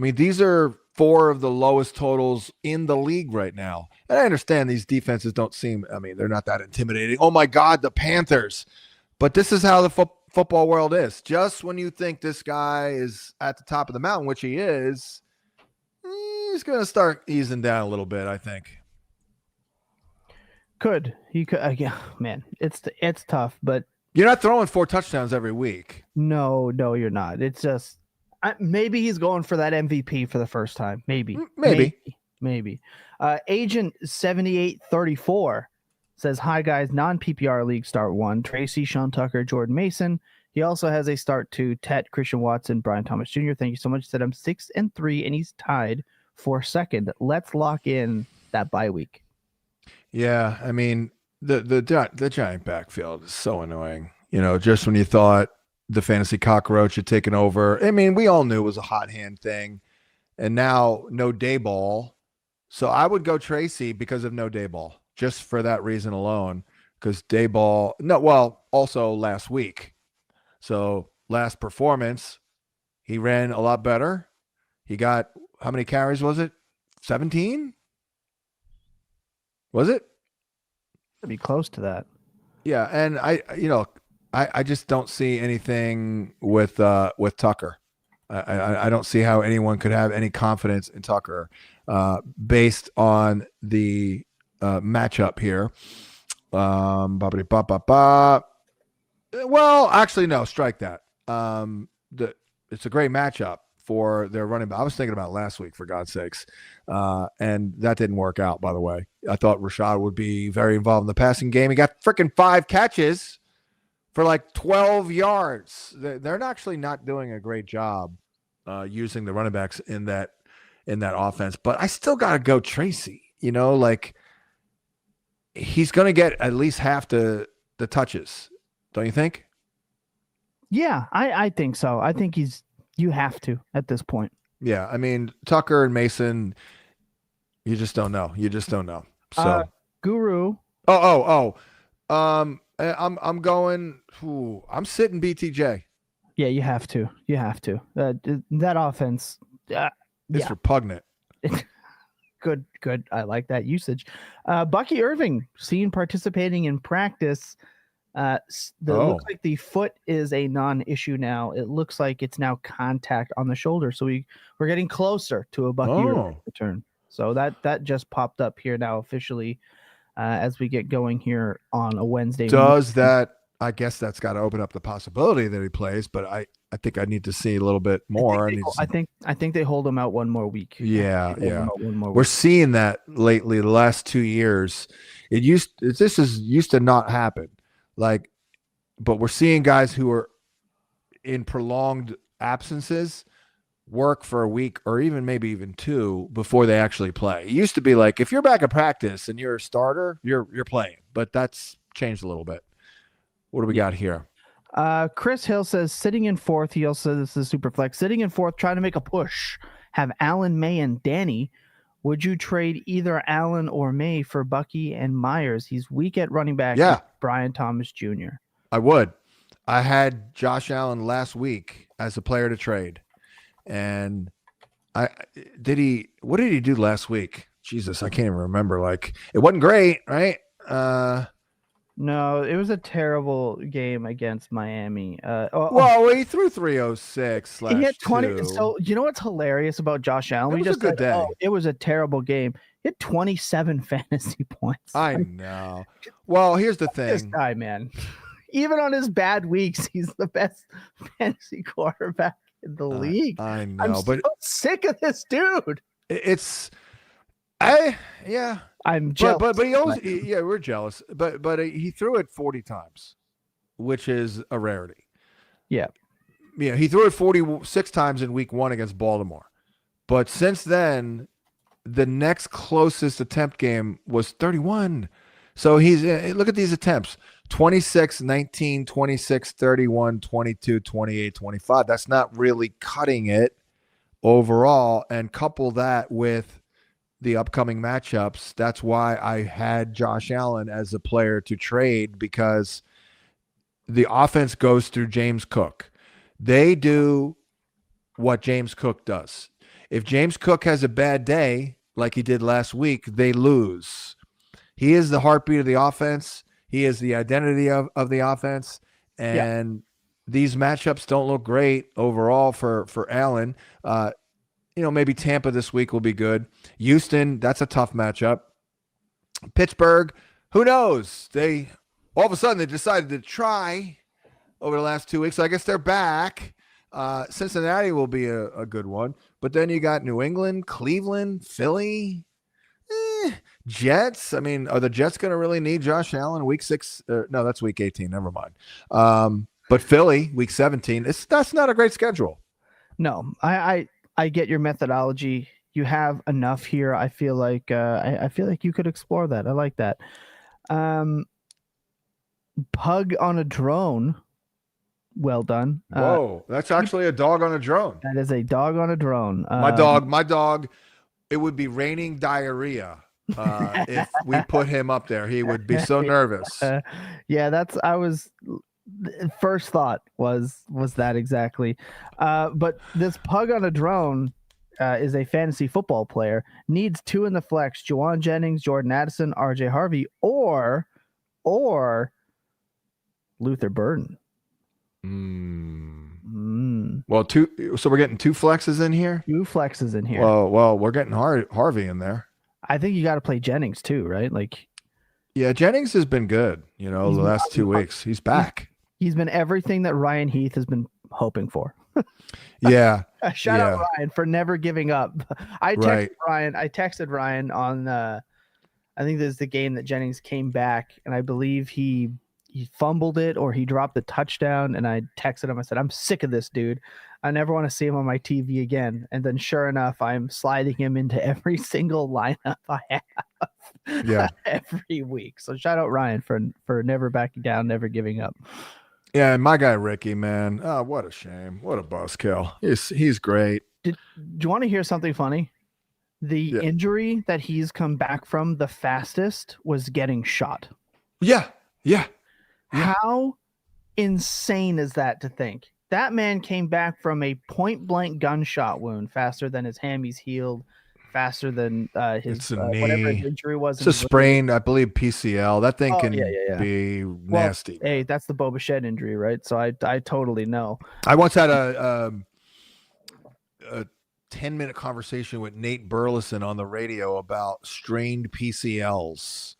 mean, these are 4 of the lowest totals in the league right now. And I understand these defenses don't seem, they're not that intimidating. Oh my God, the Panthers. But this is how the football world is. Just when you think this guy is at the top of the mountain, which he is, he's going to start easing down a little bit, I think. He could. Yeah, man, it's tough, but you're not throwing 4 touchdowns every week. No, you're not. It's just maybe he's going for that MVP for the first time. Maybe. Agent 7834 says, "Hi guys, non-PPR league start 1. Tracy, Sean Tucker, Jordan Mason. He also has a start 2. Tet, Christian Watson, Brian Thomas Jr. Thank you so much." He said, "I'm 6-3 and he's tied for second. Let's lock in that bye week." Yeah, I mean the giant backfield is so annoying. Just when you thought the fantasy cockroach had taken over. I mean, we all knew it was a hot hand thing, and now no Daboll. So I would go Tracy because of no Daboll, just for that reason alone. Because Daboll, also last week. So last performance, he ran a lot better. He got, how many carries was it? 17? Was it? It'd be close to that. Yeah, and I just don't see anything with Tucker. I don't see how anyone could have any confidence in Tucker based on the matchup here. Well, actually, no, strike that. It's a great matchup for their running back. I was thinking about last week, for God's sakes. And that didn't work out, by the way. I thought Rashad would be very involved in the passing game. He got freaking 5 catches for like 12 yards. They're actually not doing a great job using the running backs in that offense. But I still got to go Tracy. He's going to get at least half the touches. Don't you think? Yeah, I think so. I think you have to at this point. Yeah, I mean, Tucker and Mason, you just don't know. So Guru. I'm going. I'm sitting BTJ. Yeah, you have to. That offense. It's repugnant. Good. I like that usage. Bucky Irving seen participating in practice. Looks like the foot is a non-issue now. It looks like it's now contact on the shoulder. So we're getting closer to a Bucky Irving return. So that just popped up here now officially as we get going here on a Wednesday. Does that? I guess that's got to open up the possibility that he plays. But I I think I need to see a little bit more. I think they hold him out one more week. Yeah. We're seeing that lately. The last 2 years, used to not happen. Like, but we're seeing guys who are in prolonged absences work for a week or maybe even 2 before they actually play. It used to be like, if you're back at practice and you're a starter, you're playing, but that's changed a little bit. What do we got here? Chris Hill says sitting in fourth. He also says this is super flex. Sitting in fourth, trying to make a push. Have Allen, May, and Danny. Would you trade either Allen or May for Bucky and Myers? He's weak at running back. Yeah. Brian Thomas Jr. I would. I had Josh Allen last week as a player to trade. And what did he do last week? Jesus, I can't even remember. Like, it wasn't great, right? No, it was a terrible game against Miami. He threw 306 last. He had 20. 2. So you know what's hilarious about Josh Allen? It was a good day. It was a terrible game. He had 27 fantasy points. I know. Well, here's the thing. This guy, man, even on his bad weeks, he's the best fantasy quarterback in the league. I know, I'm so sick of this dude. I'm jealous. But he always, we're jealous. But he threw it 40 times, which is a rarity. Yeah. Yeah, he threw it 46 times in week 1 against Baltimore. But since then, the next closest attempt game was 31. So look at these attempts. 26, 19, 26, 31, 22, 28, 25. That's not really cutting it overall. And couple that with the upcoming matchups. That's why I had Josh Allen as a player to trade, because the offense goes through James Cook. They do what James Cook does. If James Cook has a bad day, like he did last week, they lose. He is the heartbeat of the offense. He is the identity of the offense. And these matchups don't look great overall for Allen. Maybe Tampa this week will be good. Houston, that's a tough matchup. Pittsburgh, who knows? All of a sudden they decided to try over the last 2 weeks. So I guess they're back. Cincinnati will be a good one. But then you got New England, Cleveland, Philly, Jets. I mean, are the Jets going to really need Josh Allen week 6? No, that's week 18. Never mind. But Philly, week 17. That's not a great schedule. No, I get your methodology. You have enough here. I feel like I feel like you could explore that. I like that. Pug on a drone. Well done. Whoa, that's actually a dog on a drone. That is a dog on a drone. My dog. It would be raining diarrhea if we put him up there. He would be so nervous. First thought was that exactly. But this pug on a drone is a fantasy football player, needs 2 in the flex: Juwan Jennings, Jordan Addison, RJ Harvey, or Luther Burden. Well, 2. So we're getting 2 flexes in here. 2 flexes in here. Well, we're getting Harvey in there. I think you got to play Jennings too, right? Like, yeah, Jennings has been good. The last 2 weeks, he's back. He's been everything that Ryan Heath has been hoping for. Yeah. Shout out Ryan for never giving up. I texted Ryan on I think this is the game that Jennings came back, and I believe he fumbled it or he dropped the touchdown, and I texted him. I said, I'm sick of this dude. I never want to see him on my TV again. And then sure enough, I'm sliding him into every single lineup I have every week. So shout out Ryan for never backing down, never giving up. Yeah, and my guy Ricky, man. Oh, what a shame. What a buzzkill. He's great. Do you want to hear something funny? The injury that he's come back from the fastest was getting shot. Yeah. How insane is that to think? That man came back from a point-blank gunshot wound faster than his hammies healed, faster than his whatever his injury was. It's a sprain, I believe, PCL. That thing can be nasty. Hey, that's the Boba Shed injury, right? So I totally know. I once had a 10-minute conversation with Nate Burleson on the radio about strained PCLs.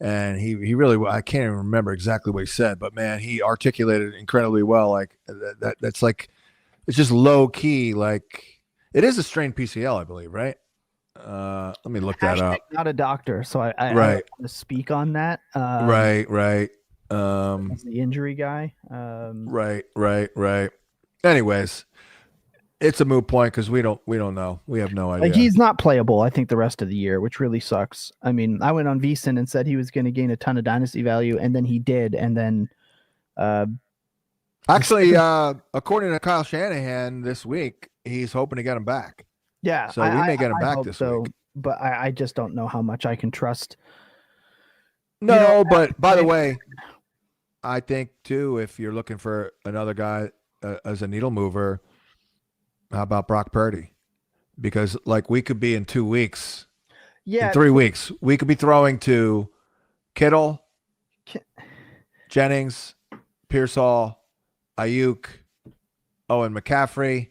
And he really, I can't even remember exactly what he said, but man, he articulated it incredibly well. Like that's like it's just low key. Like it is a strained PCL, I believe, right? Let me look that up. Not a doctor, so I Right. don't want to speak on that. Right. As the injury guy. Right. Anyways, it's a moot point because we don't know. We have no idea. Like he's not playable, I think, the rest of the year, which really sucks. I mean, I went on VSiN and said he was going to gain a ton of dynasty value, and then he did, and then actually, according to Kyle Shanahan this week, he's hoping to get him back. Yeah, so we may get him back this week. But I just don't know how much I can trust. No, but by the way, I think too, if you're looking for another guy as a needle mover, how about Brock Purdy? Because like we could be in 2 weeks, in 3 weeks, we could be throwing to Kittle, Jennings, Pearsall, Ayuk, and McCaffrey,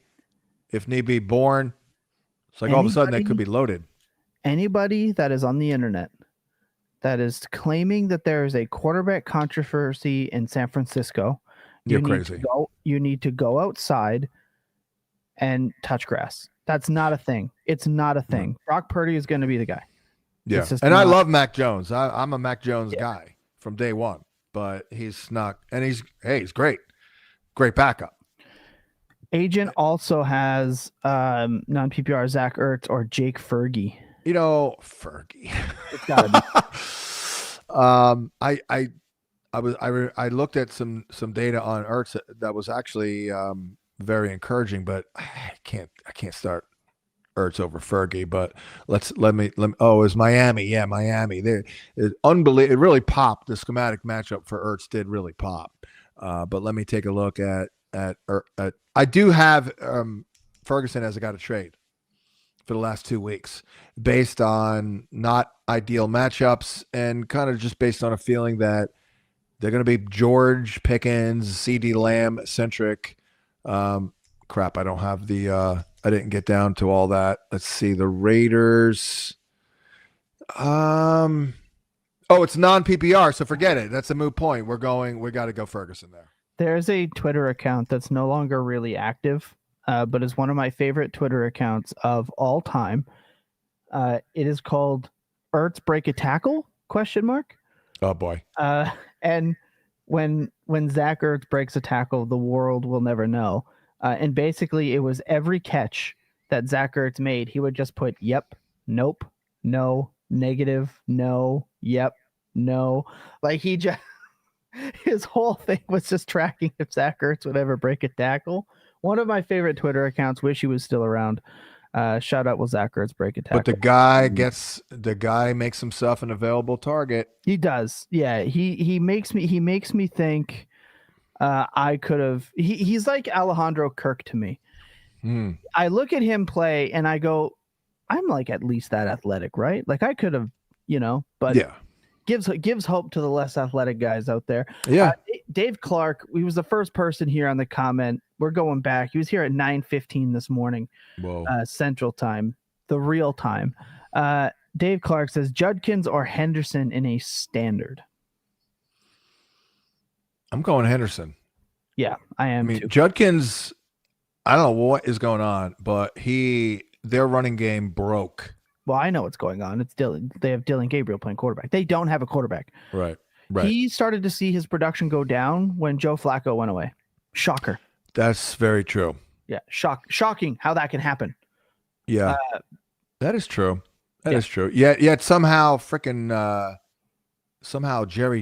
if need be, Bourne. It's like all of a sudden they could be loaded. Anybody that is on the internet that is claiming that there is a quarterback controversy in San Francisco, you're crazy. You need to go outside and touch grass. That's not a thing. It's not a thing. No. Brock Purdy is going to be the guy. Yeah, and I love Mac Jones. I'm a Mac Jones guy from day one, but he's not, and he's great backup. Agent also has non-PPR Zach Ertz or Jake Fergie. Fergie. It's gotta be. I looked at some data on Ertz that was actually very encouraging, but I can't start Ertz over Fergie. But let me. Oh, it's Miami. Yeah, Miami. There, unbelievable. It really popped. The schematic matchup for Ertz did really pop. But let me take a look at. I do have Ferguson as a guy to trade for the last 2 weeks based on not ideal matchups and kind of just based on a feeling that they're going to be George Pickens, CeeDee Lamb centric. Crap, I don't have I didn't get down to all that. Let's see, the Raiders. It's non-PPR, so forget it. That's a moot point. We got to go Ferguson there. There's a Twitter account that's no longer really active, but is one of my favorite Twitter accounts of all time. It is called Ertz Break a Tackle? ? Oh boy. And when Zach Ertz breaks a tackle, the world will never know. And basically, it was every catch that Zach Ertz made, he would just put yep, nope, no, negative, no, yep, no. Like he just. His whole thing was just tracking if Zach Ertz would ever break a tackle. One of my favorite Twitter accounts. Wish he was still around. Shout out, will Zach Ertz break a tackle? But the guy makes himself an available target. He does. Yeah. He makes me think I could have. He's like Alejandro Kirk to me. I look at him play and I go, I'm like at least that athletic, right? Like I could have, but yeah. Gives hope to the less athletic guys out there. Yeah. Dave Clark, he was the first person here on the comment. We're going back. He was here at 9:15 this morning. Whoa. Central time, the real time. Dave Clark says Judkins or Henderson in a standard. I'm going Henderson. Yeah, I am. I mean, too. Judkins, I don't know what is going on, but their running game broke. Well, I know what's going on. It's Dylan. They have Dylan Gabriel playing quarterback. They don't have a quarterback. Right. He started to see his production go down when Joe Flacco went away. Shocker. That's very true. Yeah. Shocking how that can happen. Yeah. That is true. That is true. Yet somehow Jerry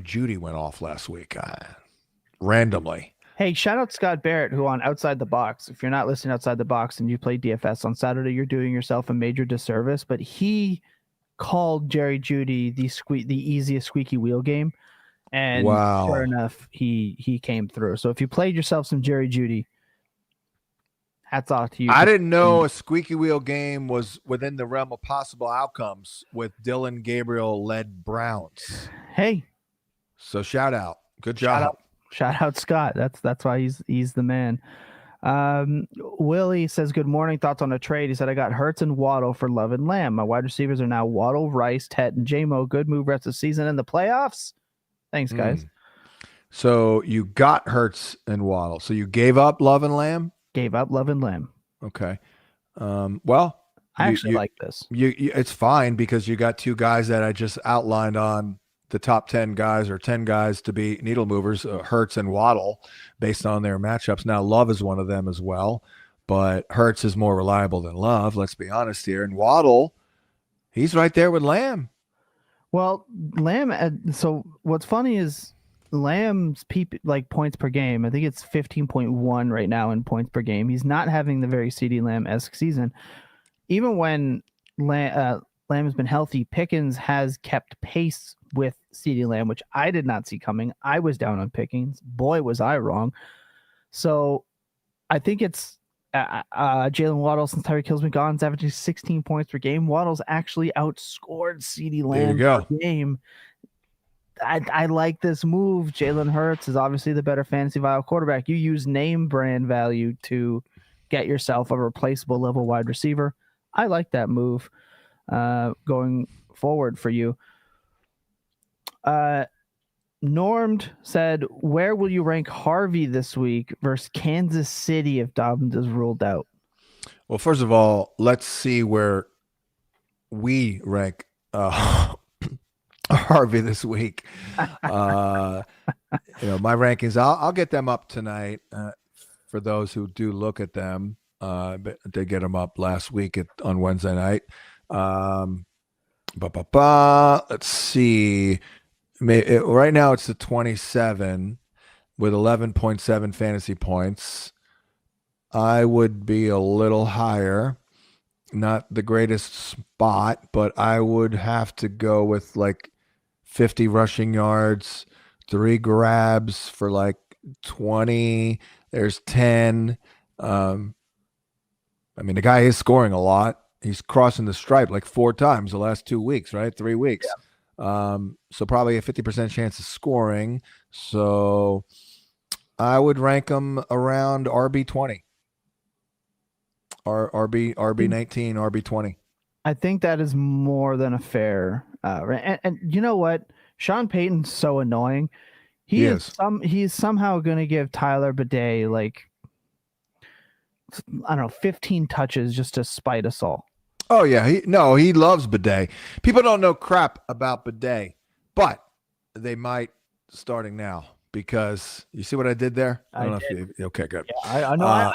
Jeudy went off last week. Randomly. Hey, shout out Scott Barrett, who on Outside the Box. If you're not listening Outside the Box and you play DFS on Saturday, you're doing yourself a major disservice. But he called Jerry Jeudy the easiest squeaky wheel game, and sure enough, he came through. So if you played yourself some Jerry Jeudy, hats off to you. I didn't know a squeaky wheel game was within the realm of possible outcomes with Dylan Gabriel led Browns. Hey, so shout out, good job. Shout out Scott. That's why he's the man. Willie says, good morning. Thoughts on a trade. He said, I got Hurts and Waddle for Love and Lamb. My wide receivers are now Waddle, Rice, Tet, and J-Mo. Good move rest of the season and the playoffs. Thanks, guys. So you got Hurts and Waddle. So you gave up Love and Lamb? Gave up Love and Lamb. Okay. Well, I actually like this. It's fine because you got two guys that I just outlined on the top 10 guys or 10 guys to be needle movers, Hurts and Waddle, based on their matchups. Now, Love is one of them as well, but Hurts is more reliable than Love, let's be honest here. And Waddle, he's right there with Lamb. Well, Lamb, so what's funny is Lamb's points per game, I think it's 15.1 right now in points per game. He's not having the very CeeDee Lamb-esque season. Even when Lamb has been healthy, Pickens has kept pace with CeeDee Lamb, which I did not see coming. I was down on Pickens. Boy, was I wrong. So I think it's Jaylen Waddle, since Tyreek Hill's been gone, is averaging 16 points per game. Waddle's actually outscored CeeDee Lamb per game. I like this move. Jalen Hurts is obviously the better fantasy viable quarterback. You use name brand value to get yourself a replaceable level wide receiver. I like that move going forward for you. Normed said, where will you rank Harvey this week versus Kansas City if Dobbins is ruled out? Well, first of all, let's see where we rank Harvey this week. My rankings, I'll get them up tonight for those who do look at them. But they get them up last week on Wednesday night. Let's see. Right now it's the 27 with 11.7 fantasy points. I would be a little higher. Not the greatest spot, but I would have to go with 50 rushing yards, 3 grabs for 20. There's 10. The guy is scoring a lot. He's crossing the stripe 4 times the last 2 weeks, right? 3 weeks. Yeah. So probably a 50% chance of scoring. So I would rank him around RB20. RB 19, RB 20. I think that is more than a fair. And you know what? Sean Payton's so annoying. He's somehow going to give Tyler Bidet 15 touches just to spite us all. Oh yeah, he loves Bidet. People don't know crap about Bidet, but they might starting now because you see what I did there. I don't know if you. Okay, good. Yeah, I know.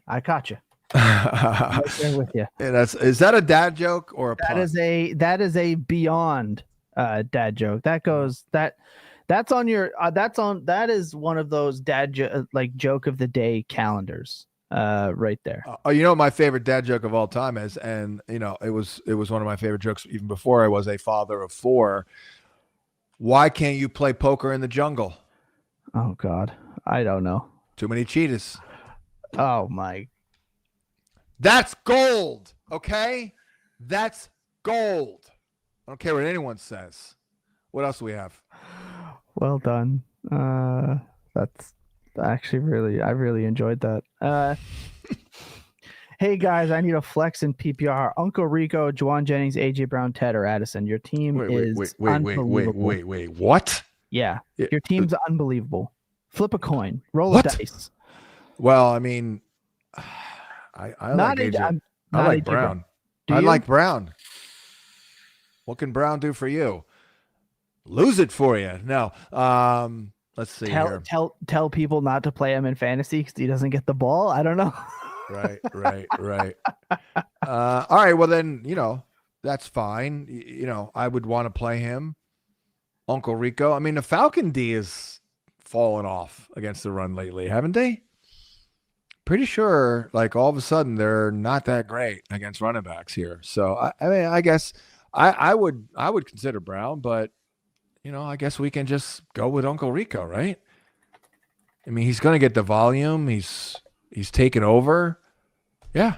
I caught you. Right there with you. Is that a dad joke or a pun? That is a beyond dad joke. That's on your that is one of those dad joke of the day calendars right there. My favorite dad joke of all time is, and it was one of my favorite jokes even before I was a father of 4. Why can't you play poker in the jungle? Oh God, I don't know. Too many cheetahs. Oh my. That's gold, okay? That's gold. I don't care what anyone says. What else do we have? Well done. That's actually I really enjoyed that. Hey guys, I need a flex in PPR. Uncle Rico, Juwan Jennings, AJ Brown, Ted, or Addison. Your team is unbelievable. Wait. What? Yeah, your team's unbelievable. Flip a coin. Roll a dice. Well, I like AJ. I like Brown. I like Brown. What can Brown do for you? Lose it for you. No. Let's see here. Tell people not to play him in fantasy because he doesn't get the ball. I don't know. Right. All right. Well, then, that's fine. I would want to play him. Uncle Rico. The Falcon D has fallen off against the run lately, haven't they? Pretty sure, all of a sudden, they're not that great against running backs here. So, I guess I would consider Brown, but, I guess we can just go with Uncle Rico, right? He's going to get the volume. He's taken over. Yeah.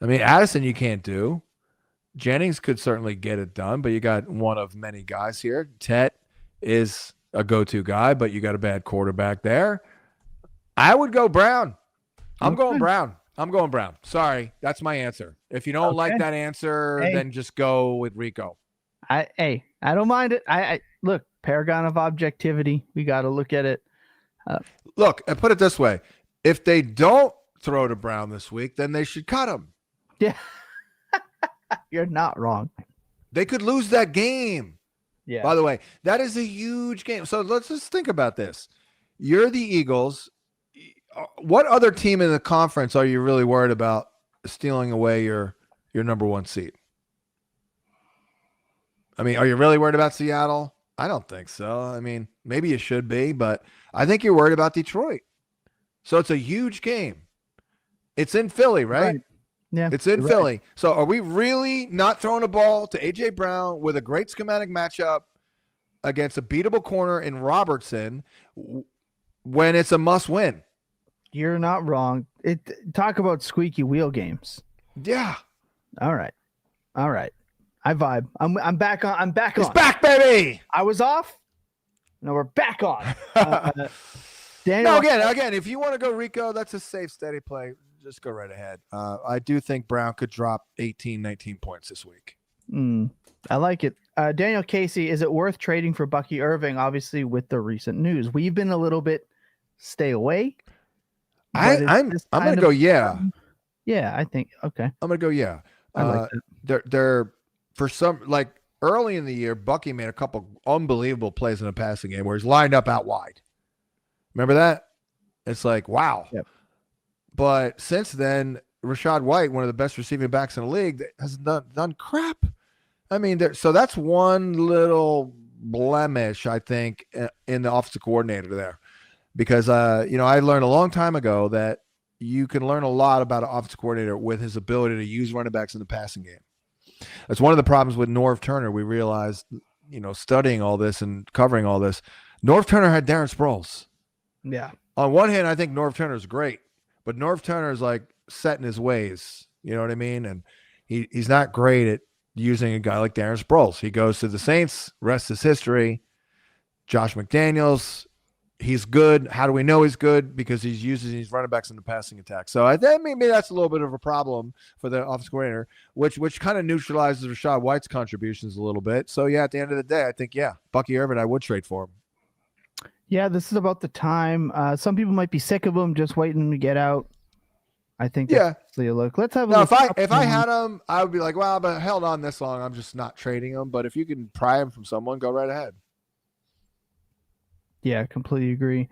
Addison you can't do. Jennings could certainly get it done, but you got one of many guys here. Tet is a go-to guy, but you got a bad quarterback there. I would go Brown. I'm going Brown. Sorry, that's my answer. If you don't like that answer, then just go with Rico. I don't mind it. I look, paragon of objectivity. We got to look at it. Look, put it this way. If they don't throw to Brown this week, then they should cut him. Yeah. You're not wrong. They could lose that game. Yeah. By the way, that is a huge game. So let's just think about this. You're the Eagles. What other team in the conference are you really worried about stealing away your number one seed? I mean, are you really worried about Seattle? I don't think so. I mean, maybe you should be, but I think you're worried about Detroit. So it's a huge game. It's in Philly, right? Yeah. It's in Philly. So are we really not throwing a ball to A.J. Brown with a great schematic matchup against a beatable corner in Robertson when it's a must-win? You're not wrong. Talk about squeaky wheel games. Yeah. All right. I vibe. I'm back on. I'm back on. It's back, baby. I was off. No, we're back on. Daniel, no, again, if you want to go Rico, that's a safe, steady play. Just go right ahead. I do think Brown could drop 18, 19 points this week. I like it. Daniel Casey, is it worth trading for Bucky Irving? Obviously, with the recent news, we've been a little bit stay away. I'm going to go yeah. Yeah, I think okay. I'm going to go yeah. I like that. They're for some, like early in the year, Bucky made a couple unbelievable plays in a passing game where he's lined up out wide. Remember that? It's like, wow. Yep. But since then, Rachaad White, one of the best receiving backs in the league, has done crap. I mean, so that's one little blemish, I think, in the offensive coordinator there. Because, I learned a long time ago that you can learn a lot about an offensive coordinator with his ability to use running backs in the passing game. That's one of the problems with Norv Turner. We realized, studying all this and covering all this, Norv Turner had Darren Sproles. Yeah. On one hand, I think Norv Turner is great, but Norv Turner is like set in his ways. You know what I mean? And he's not great at using a guy like Darren Sproles. He goes to the Saints, rest is history. Josh McDaniels, he's good. How do we know he's good? Because he's using these running backs in the passing attack. So I think maybe that's a little bit of a problem for the offensive coordinator, which kind of neutralizes Rachaad White's contributions a little bit. So yeah, at the end of the day, I think Bucky Irving, I would trade for him. Yeah, this is about the time. Some people might be sick of him, just waiting to get out. I think that's a look. Let's have a look. If I had him, I would be like, well, but held on this long, I'm just not trading him. But if you can pry him from someone, go right ahead. Yeah, completely agree.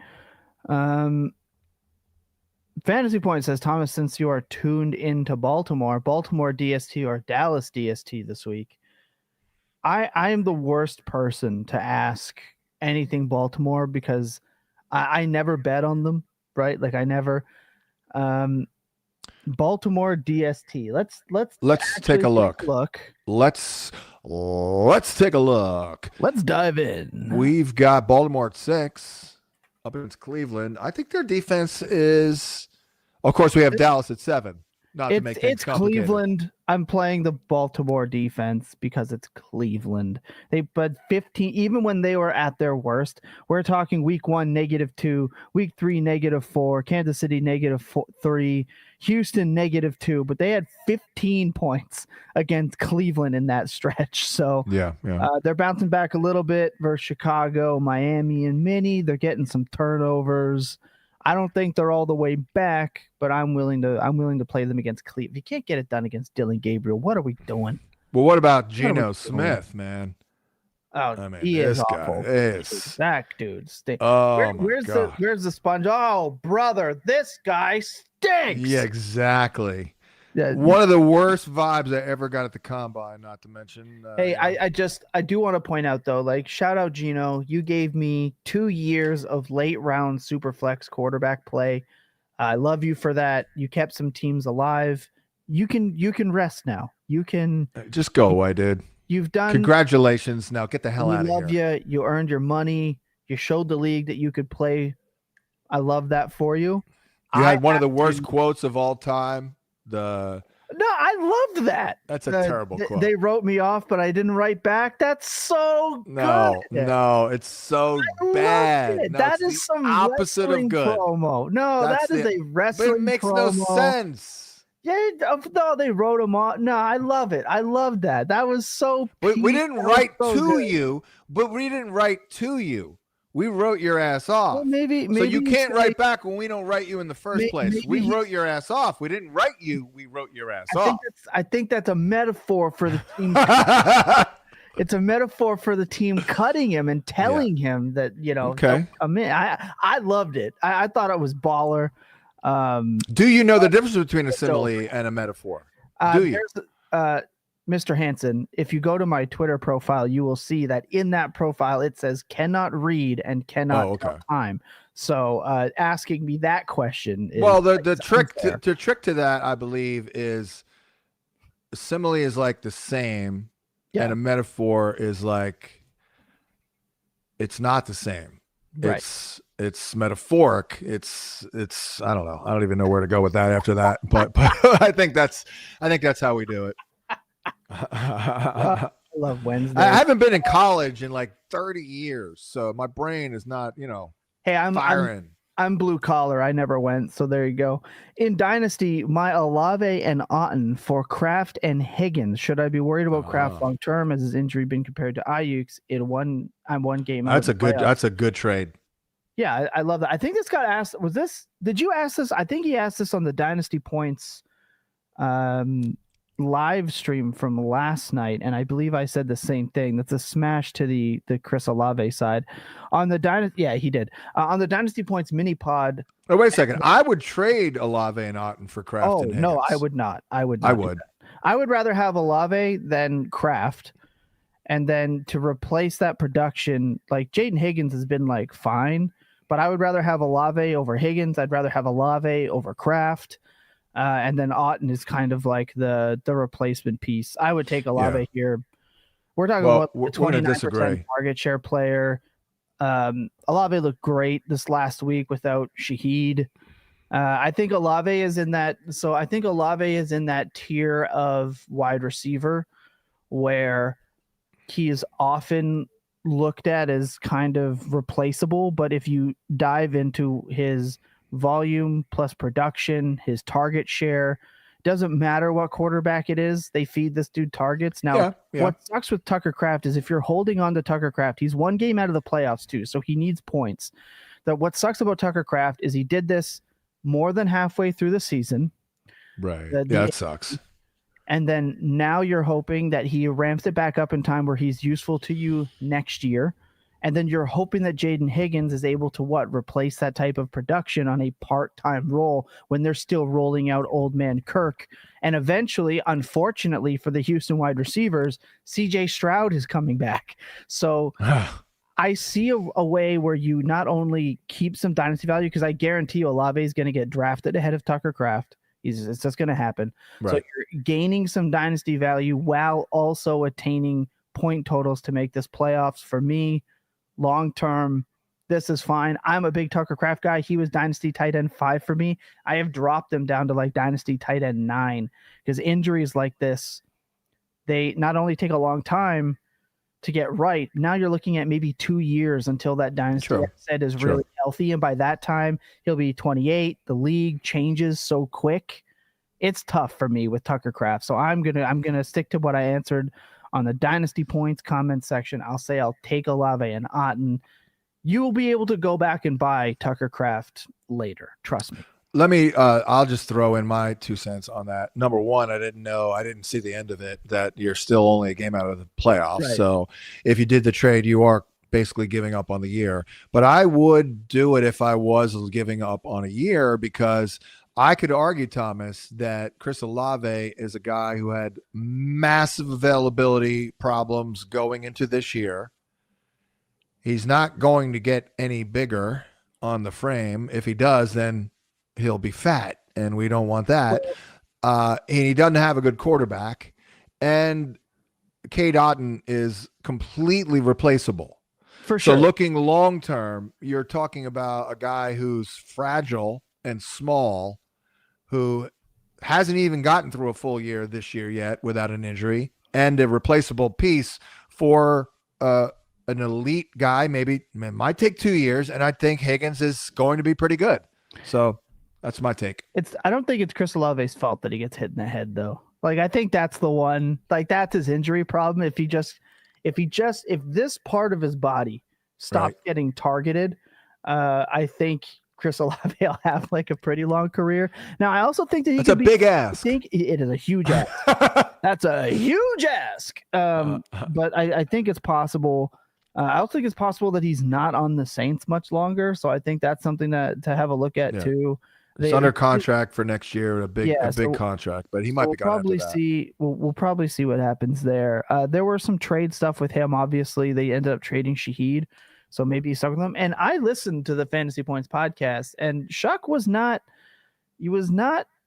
Fantasy Point says, Thomas, since you are tuned into Baltimore DST or Dallas DST this week, I am the worst person to ask anything Baltimore because I never bet on them, right? Like I never. Baltimore DST. Let's take a look. Let's take a look. Let's dive in. We've got Baltimore at 6 up against Cleveland. I think their defense is, of course, we have Dallas at 7. It's Cleveland. I'm playing the Baltimore defense because it's Cleveland. But 15, even when they were at their worst, we're talking week 1, -2, week 3, -4, Kansas City, -3, Houston, -2, but they had 15 points against Cleveland in that stretch. So they're bouncing back a little bit versus Chicago, Miami, and Minnie. They're getting some turnovers. I don't think they're all the way back, but I'm willing to play them against Cleveland. If you can't get it done against Dylan Gabriel, what are we doing? Well, what about Geno Smith, man? Oh, I mean, he is awful. That dude stinks. Where's the sponge? Oh, brother, this guy stinks. Yeah, exactly. Yeah, one of the worst vibes I ever got at the combine, not to mention. Hey, I do want to point out though, like shout out Geno, you gave me 2 years of late round super flex quarterback play. I love you for that. You kept some teams alive. You can rest now. You can just go away, dude. You've done. Congratulations. Now get the hell out of here. We love you. You earned your money. You showed the league that you could play. I love that for you. You had one of the worst quotes of all time. No, I loved that. That's a terrible quote. They wrote me off, but I didn't write back. That's so good. No, it's so bad. It. No, that is some opposite of good promo. No, that is a wrestling but it makes promo. No sense. Yeah, no, they wrote him off. No, I love it. I love that. That was so. We didn't write to you, but we didn't write to you. We wrote your ass off. Well, maybe so you can't say, write back when we don't write you in the first place. We wrote your ass off. We didn't write you. We wrote your ass off. I think that's a metaphor for the team. It's a metaphor for the team cutting him and telling him that, Okay. I loved it. I thought it was baller. Do you know the difference between a simile and a metaphor? Do you? Mr. Hansen, if you go to my Twitter profile, you will see that in that profile it says cannot read and cannot tell time. So asking me that question is the trick to that, I believe, is a simile is like the same, and a metaphor is like it's not the same. Right. It's metaphoric. It's I don't know. I don't even know where to go with that after that. But I think that's how we do it. I love Wednesday. I haven't been in college in like 30 years, so my brain is not, Hey, firing. I'm blue collar. I never went, so there you go. In Dynasty, my Olave and Otten for Kraft and Higgins. Should I be worried about Kraft long term? Has his injury been compared to Ayuk's in one game? That's a good trade. Yeah, I love that. I think this got asked. Did you ask this? I think he asked this on the Dynasty Points live stream from last night, and I believe I said the same thing. That's a smash to the Chris Olave side. On the Dynasty, yeah, he did. On the Dynasty Points mini pod. Oh, wait a second. I would trade Olave and Otten for Kraft. Oh, and Higgins. no, I would not. I would. I would rather have Olave than Kraft. And then to replace that production, like Jaden Higgins has been like fine, but I would rather have Olave over Higgins. I'd rather have Olave over Kraft. And then Otten is kind of like the replacement piece. I would take Olave here. We're talking about the 29% target share player. Olave looked great this last week without Shaheed. I think Olave is in that. So I think Olave is in that tier of wide receiver where he is often looked at as kind of replaceable. But if you dive into his volume plus production, his target share, doesn't matter what quarterback it is, they feed this dude targets. Now, what sucks with Tucker Kraft is if you're holding on to Tucker Kraft, he's one game out of the playoffs too, so he needs points. What sucks about Tucker Kraft is he did this more than halfway through the season. Right. That sucks. And then now you're hoping that he ramps it back up in time where he's useful to you next year. And then you're hoping that Jaden Higgins is able to replace that type of production on a part-time role when they're still rolling out old man Kirk. And eventually, unfortunately for the Houston wide receivers, CJ Stroud is coming back. So I see a way where you not only keep some dynasty value, because I guarantee you Olave is going to get drafted ahead of Tucker Kraft. It's just going to happen. Right. So you're gaining some dynasty value while also attaining point totals to make this playoffs. For me, long term, this is fine. I'm a big Tucker Kraft guy. He was dynasty tight end 5 for me. I have dropped him down to like dynasty tight end 9 because injuries like this, they not only take a long time to get right. Now you're looking at maybe 2 years until that dynasty set is really healthy. And by that time, he'll be 28. The league changes so quick. It's tough for me with Tucker Kraft. So I'm gonna stick to what I answered on the Dynasty Points comment section. I'll say I'll take Olave and Otten. You will be able to go back and buy Tucker Kraft later. Trust me. Let me, I'll just throw in my 2 cents on that. Number one, I didn't see the end of it, that you're still only a game out of the playoffs. Right. So if you did the trade, you are basically giving up on the year. But I would do it if I was giving up on a year, because I could argue, Thomas, that Chris Olave is a guy who had massive availability problems going into this year. He's not going to get any bigger on the frame. If he does, then he'll be fat, and we don't want that. And he doesn't have a good quarterback. And Cade Otton is completely replaceable. For sure. So looking long-term, you're talking about a guy who's fragile and small, who hasn't even gotten through a full year this year yet without an injury, and a replaceable piece for an elite guy. Maybe it might take 2 years, and I think Higgins is going to be pretty good. So that's my take. I don't think it's Chris Olave's fault that he gets hit in the head, though. Like, I think that's the one. Like, that's his injury problem. If this part of his body stops getting targeted, I think Chris Olave will have like a pretty long career. Now, I also think that That's a big ask. I think it is a huge ask. That's a huge ask. But I think it's possible. I also think it's possible that he's not on the Saints much longer. So I think that's something to have a look at too. He's under contract for next year, a big contract, but he might be gone after that. We'll probably see what happens there. There were some trade stuff with him. Obviously, they ended up trading Shaheed, so maybe he's stuck with them. And I listened to the Fantasy Points podcast, and Shuck was not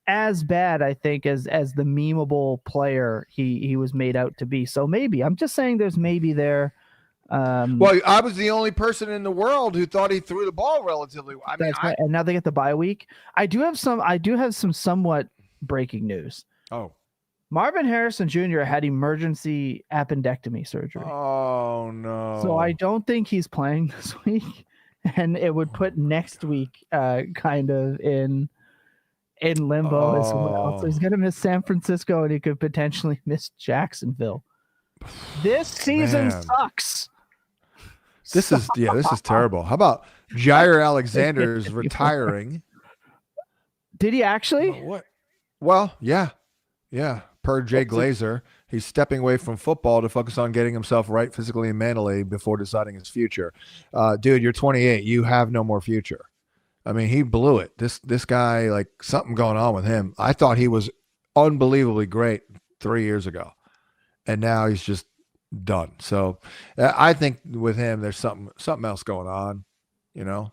as bad, I think, as the memeable player he was made out to be. So maybe I'm just saying there's maybe there. Well, I was the only person in the world who thought he threw the ball relatively. And now they get the bye week. I do have some somewhat breaking news. Oh, Marvin Harrison Jr. had emergency appendectomy surgery. Oh no! So I don't think he's playing this week, and it would put next week kind of in limbo as well. So he's gonna miss San Francisco, and he could potentially miss Jacksonville. This season sucks. This is terrible. How about Jair Alexander's retiring? Did he actually? What? Well, yeah. Per Jay Glazer, he's stepping away from football to focus on getting himself right physically and mentally before deciding his future. Dude, you're 28. You have no more future. I mean, he blew it. This guy, like, something going on with him. I thought he was unbelievably great 3 years ago, and now he's just done. So I think with him, there's something else going on,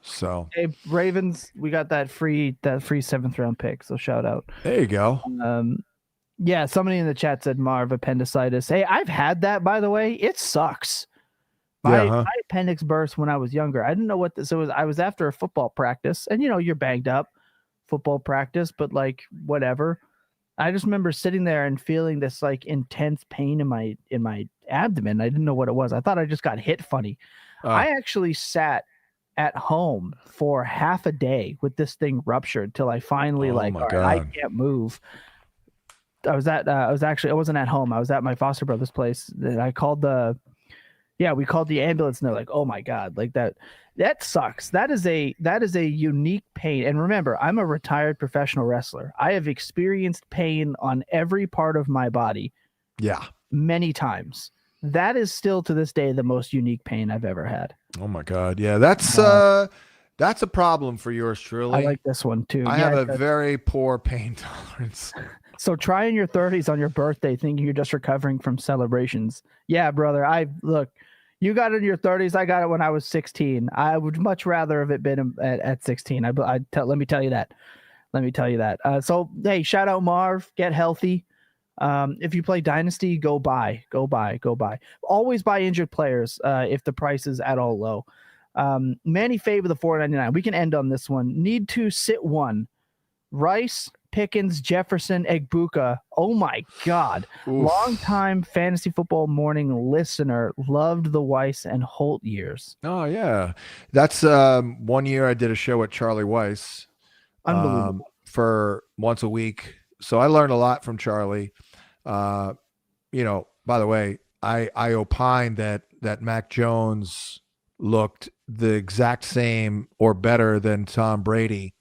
so. Hey, Ravens, we got that free 7th round pick. So shout out. There you go. Yeah. Somebody in the chat said Marv appendicitis. Hey, I've had that, by the way. It sucks. My appendix burst when I was younger. I didn't know what this was. I was after a football practice, and you're banged up football practice, but like whatever. I just remember sitting there and feeling this like intense pain in my abdomen. I didn't know what it was. I thought I just got hit funny. I actually sat at home for half a day with this thing ruptured till I finally I can't move. I wasn't at home. I was at my foster brother's place. And I called we called the ambulance, and they're like, "Oh my God, like that sucks." That is a unique pain. And remember, I'm a retired professional wrestler. I have experienced pain on every part of my body. Yeah. Many times. That is still to this day the most unique pain I've ever had. Oh my God. Yeah, that's a problem for yours truly. I like this one too. I have a very poor pain tolerance. So try in your 30s on your birthday thinking you're just recovering from celebrations. Yeah, brother. You got it in your 30s. I got it when I was 16. I would much rather have it been at 16. Let me tell you that. So, hey, shout out Marv. Get healthy. If you play Dynasty, go buy. Always buy injured players if the price is at all low. Manny Favor, the $4.99. We can end on this one. Need to sit one. Rice, Pickens, Jefferson, Egbuka. Oh my God. Oof. Long-time Fantasy Football Morning listener. Loved the Weiss and Holt years. Oh, yeah. That's 1 year I did a show with Charlie Weiss. Unbelievable. For once a week. So I learned a lot from Charlie. By the way, I opined that Mac Jones looked the exact same or better than Tom Brady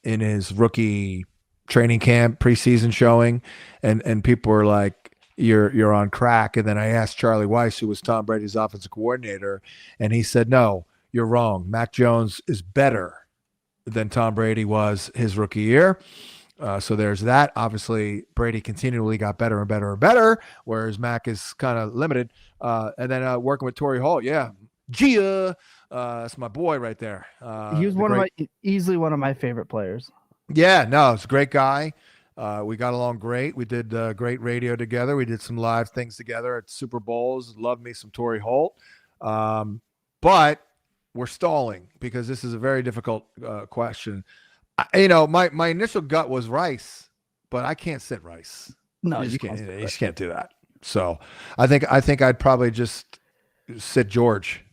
in his rookie training camp preseason showing, and people were like, you're on crack. And then I asked Charlie Weiss, who was Tom Brady's offensive coordinator, and he said, no, you're wrong. Mac Jones is better than Tom Brady was his rookie year. So there's that. Obviously, Brady continually got better and better and better, whereas Mac is kind of limited. And then working with Torrey Holt, Gia, that's my boy right there. He was easily one of my favorite players. Yeah, no, it's a great guy. We got along great. We did great radio together. We did some live things together at Super Bowls. Love me some Torrey Holt. But we're stalling because this is a very difficult question. My initial gut was Rice, but I can't sit Rice. No, you just can't do that. So I think I'd probably just sit George.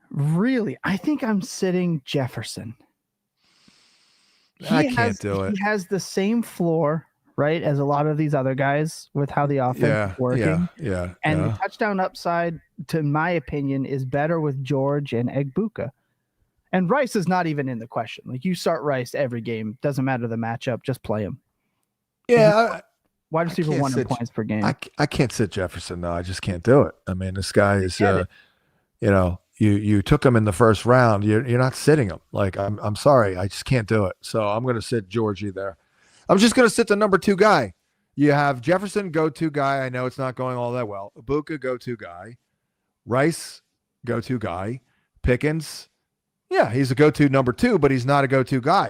Really? I think I'm sitting Jefferson. I can't do it. He has the same floor, right, as a lot of these other guys with how the offense is working. Yeah. And the touchdown upside, to my opinion, is better with George and Egbuka. And Rice is not even in the question. Like, you start Rice every game. Doesn't matter the matchup. Just play him. Yeah. Wide receiver 100 points per game. I can't sit Jefferson, though. I just can't do it. I mean, this guy is, you took him in the first round. You're not sitting him. Like, I'm sorry. I just can't do it. So I'm going to sit Georgie there. I'm just going to sit the number 2 guy. You have Jefferson, go-to guy. I know it's not going all that well. Ibuka, go-to guy. Rice, go-to guy. Pickens, yeah, he's a go-to number 2, but he's not a go-to guy.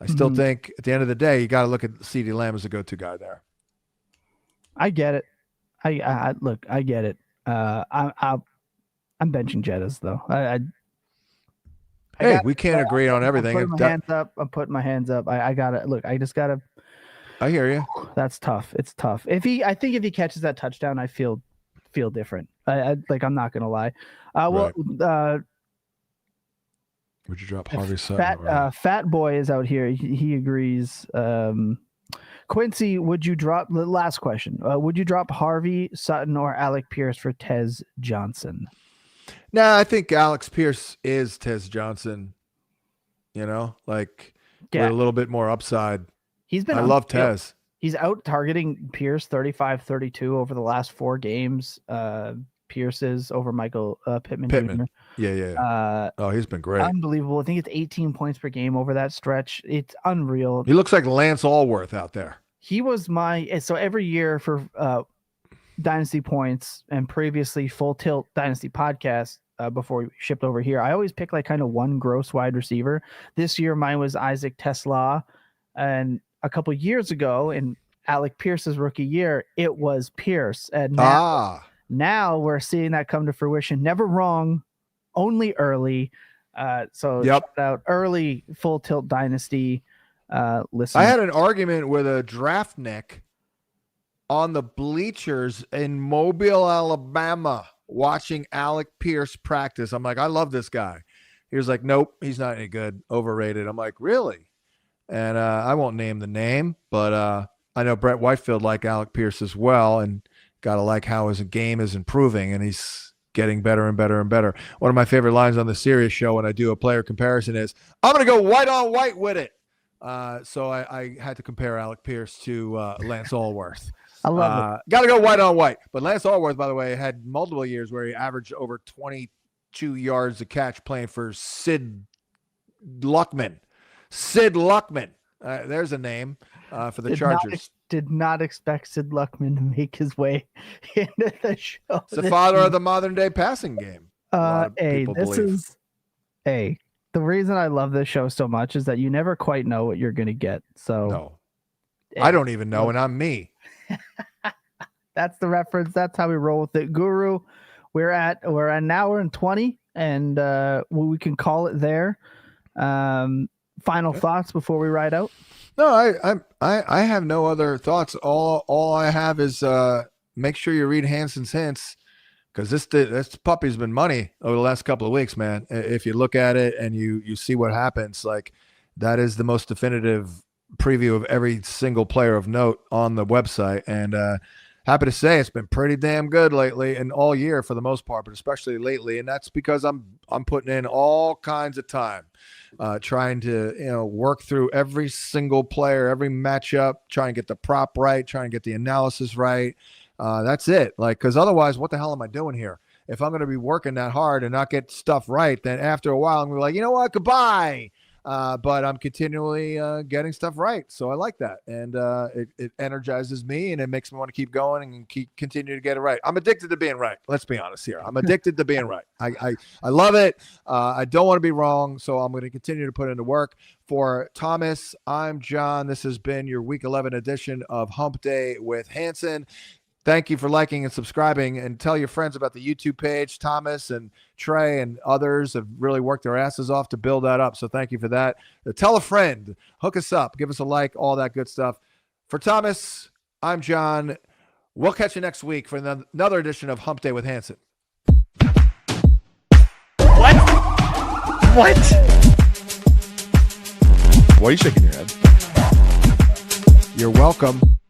I still think at the end of the day, you got to look at CeeDee Lamb as a go-to guy there. I get it. I get it. I'm benching Jettas, though. We can't agree on everything. I'm putting my hands up. I got to look. I just got to. I hear you. That's tough. It's tough. I think if he catches that touchdown, I feel different. I'm not gonna lie. Would you drop Harvey Sutton? Fat Boy is out here. He agrees. Quincy, would you drop the last question? Would you drop Harvey Sutton or Alec Pierce for Tez Johnson? Nah, I think Alex Pierce is Tez Johnson. With a little bit more upside. I love Tez. He's out targeting Pierce 35-32 over the last 4 games. Pierce is over Michael Pittman. Jr. Yeah. He's been great. Unbelievable. I think it's 18 points per game over that stretch. It's unreal. He looks like Lance Allworth out there. He was so every year for Dynasty points and previously Full Tilt Dynasty podcast before we shipped over here, I always pick like kind of one gross wide receiver. This year mine was Isaac Tesla, and a couple years ago in Alec Pierce's rookie year it was Pierce. And now we're seeing that come to fruition. Never wrong, only early. Shout out early Full Tilt Dynasty listen. I had an argument with a draftnik on the bleachers in Mobile, Alabama, watching Alec Pierce practice. I'm like, I love this guy. He was like, nope, he's not any good. Overrated. I'm like, really? And I won't name the name, but I know Brett Whitefield liked Alec Pierce as well, and got to like how his game is improving, and he's getting better and better and better. One of my favorite lines on the Sirius show when I do a player comparison is, I'm going to go white on white with it. So I had to compare Alec Pierce to Lance Allworth. I love it. Got to go white on white. But Lance Allworth, by the way, had multiple years where he averaged over 22 yards a catch playing for Sid Luckman. There's a name for the Chargers. Did not expect Sid Luckman to make his way into the show. It's the father of the modern day passing game. The reason I love this show so much is that you never quite know what you're going to get. So no, I don't even know, and I'm me. That's the reference. That's how we roll with it. Guru, we're at an hour and 20, and we can call it there. Final thoughts before we ride out? No, I have no other thoughts. All I have is make sure you read Hansen's hints, because this puppy's been money over the last couple of weeks, man. If you look at it and you see what happens, like, that is the most definitive preview of every single player of note on the website. And happy to say it's been pretty damn good lately and all year for the most part, but especially lately. And that's because I'm putting in all kinds of time, trying to work through every single player, every matchup, trying to get the prop right, trying to get the analysis right. That's it. Like, because otherwise, what the hell am I doing here? If I'm going to be working that hard and not get stuff right, then after a while, I'm going to be like, you know what, goodbye. But I'm continually getting stuff right. So I like that. And it energizes me, and it makes me want to keep going and continue to get it right. I'm addicted to being right. Let's be honest here. I'm addicted to being right. I love it. I don't want to be wrong. So I'm going to continue to put into work. For Thomas, I'm John. This has been your Week 11 edition of Hump Day with Hansen. Thank you for liking and subscribing, and tell your friends about the YouTube page. Thomas and Trey and others have really worked their asses off to build that up. So thank you for that. Tell a friend, hook us up, give us a like, all that good stuff. For Thomas, I'm John. We'll catch you next week for another edition of Hump Day with Hansen. What? Why are you shaking your head? You're welcome.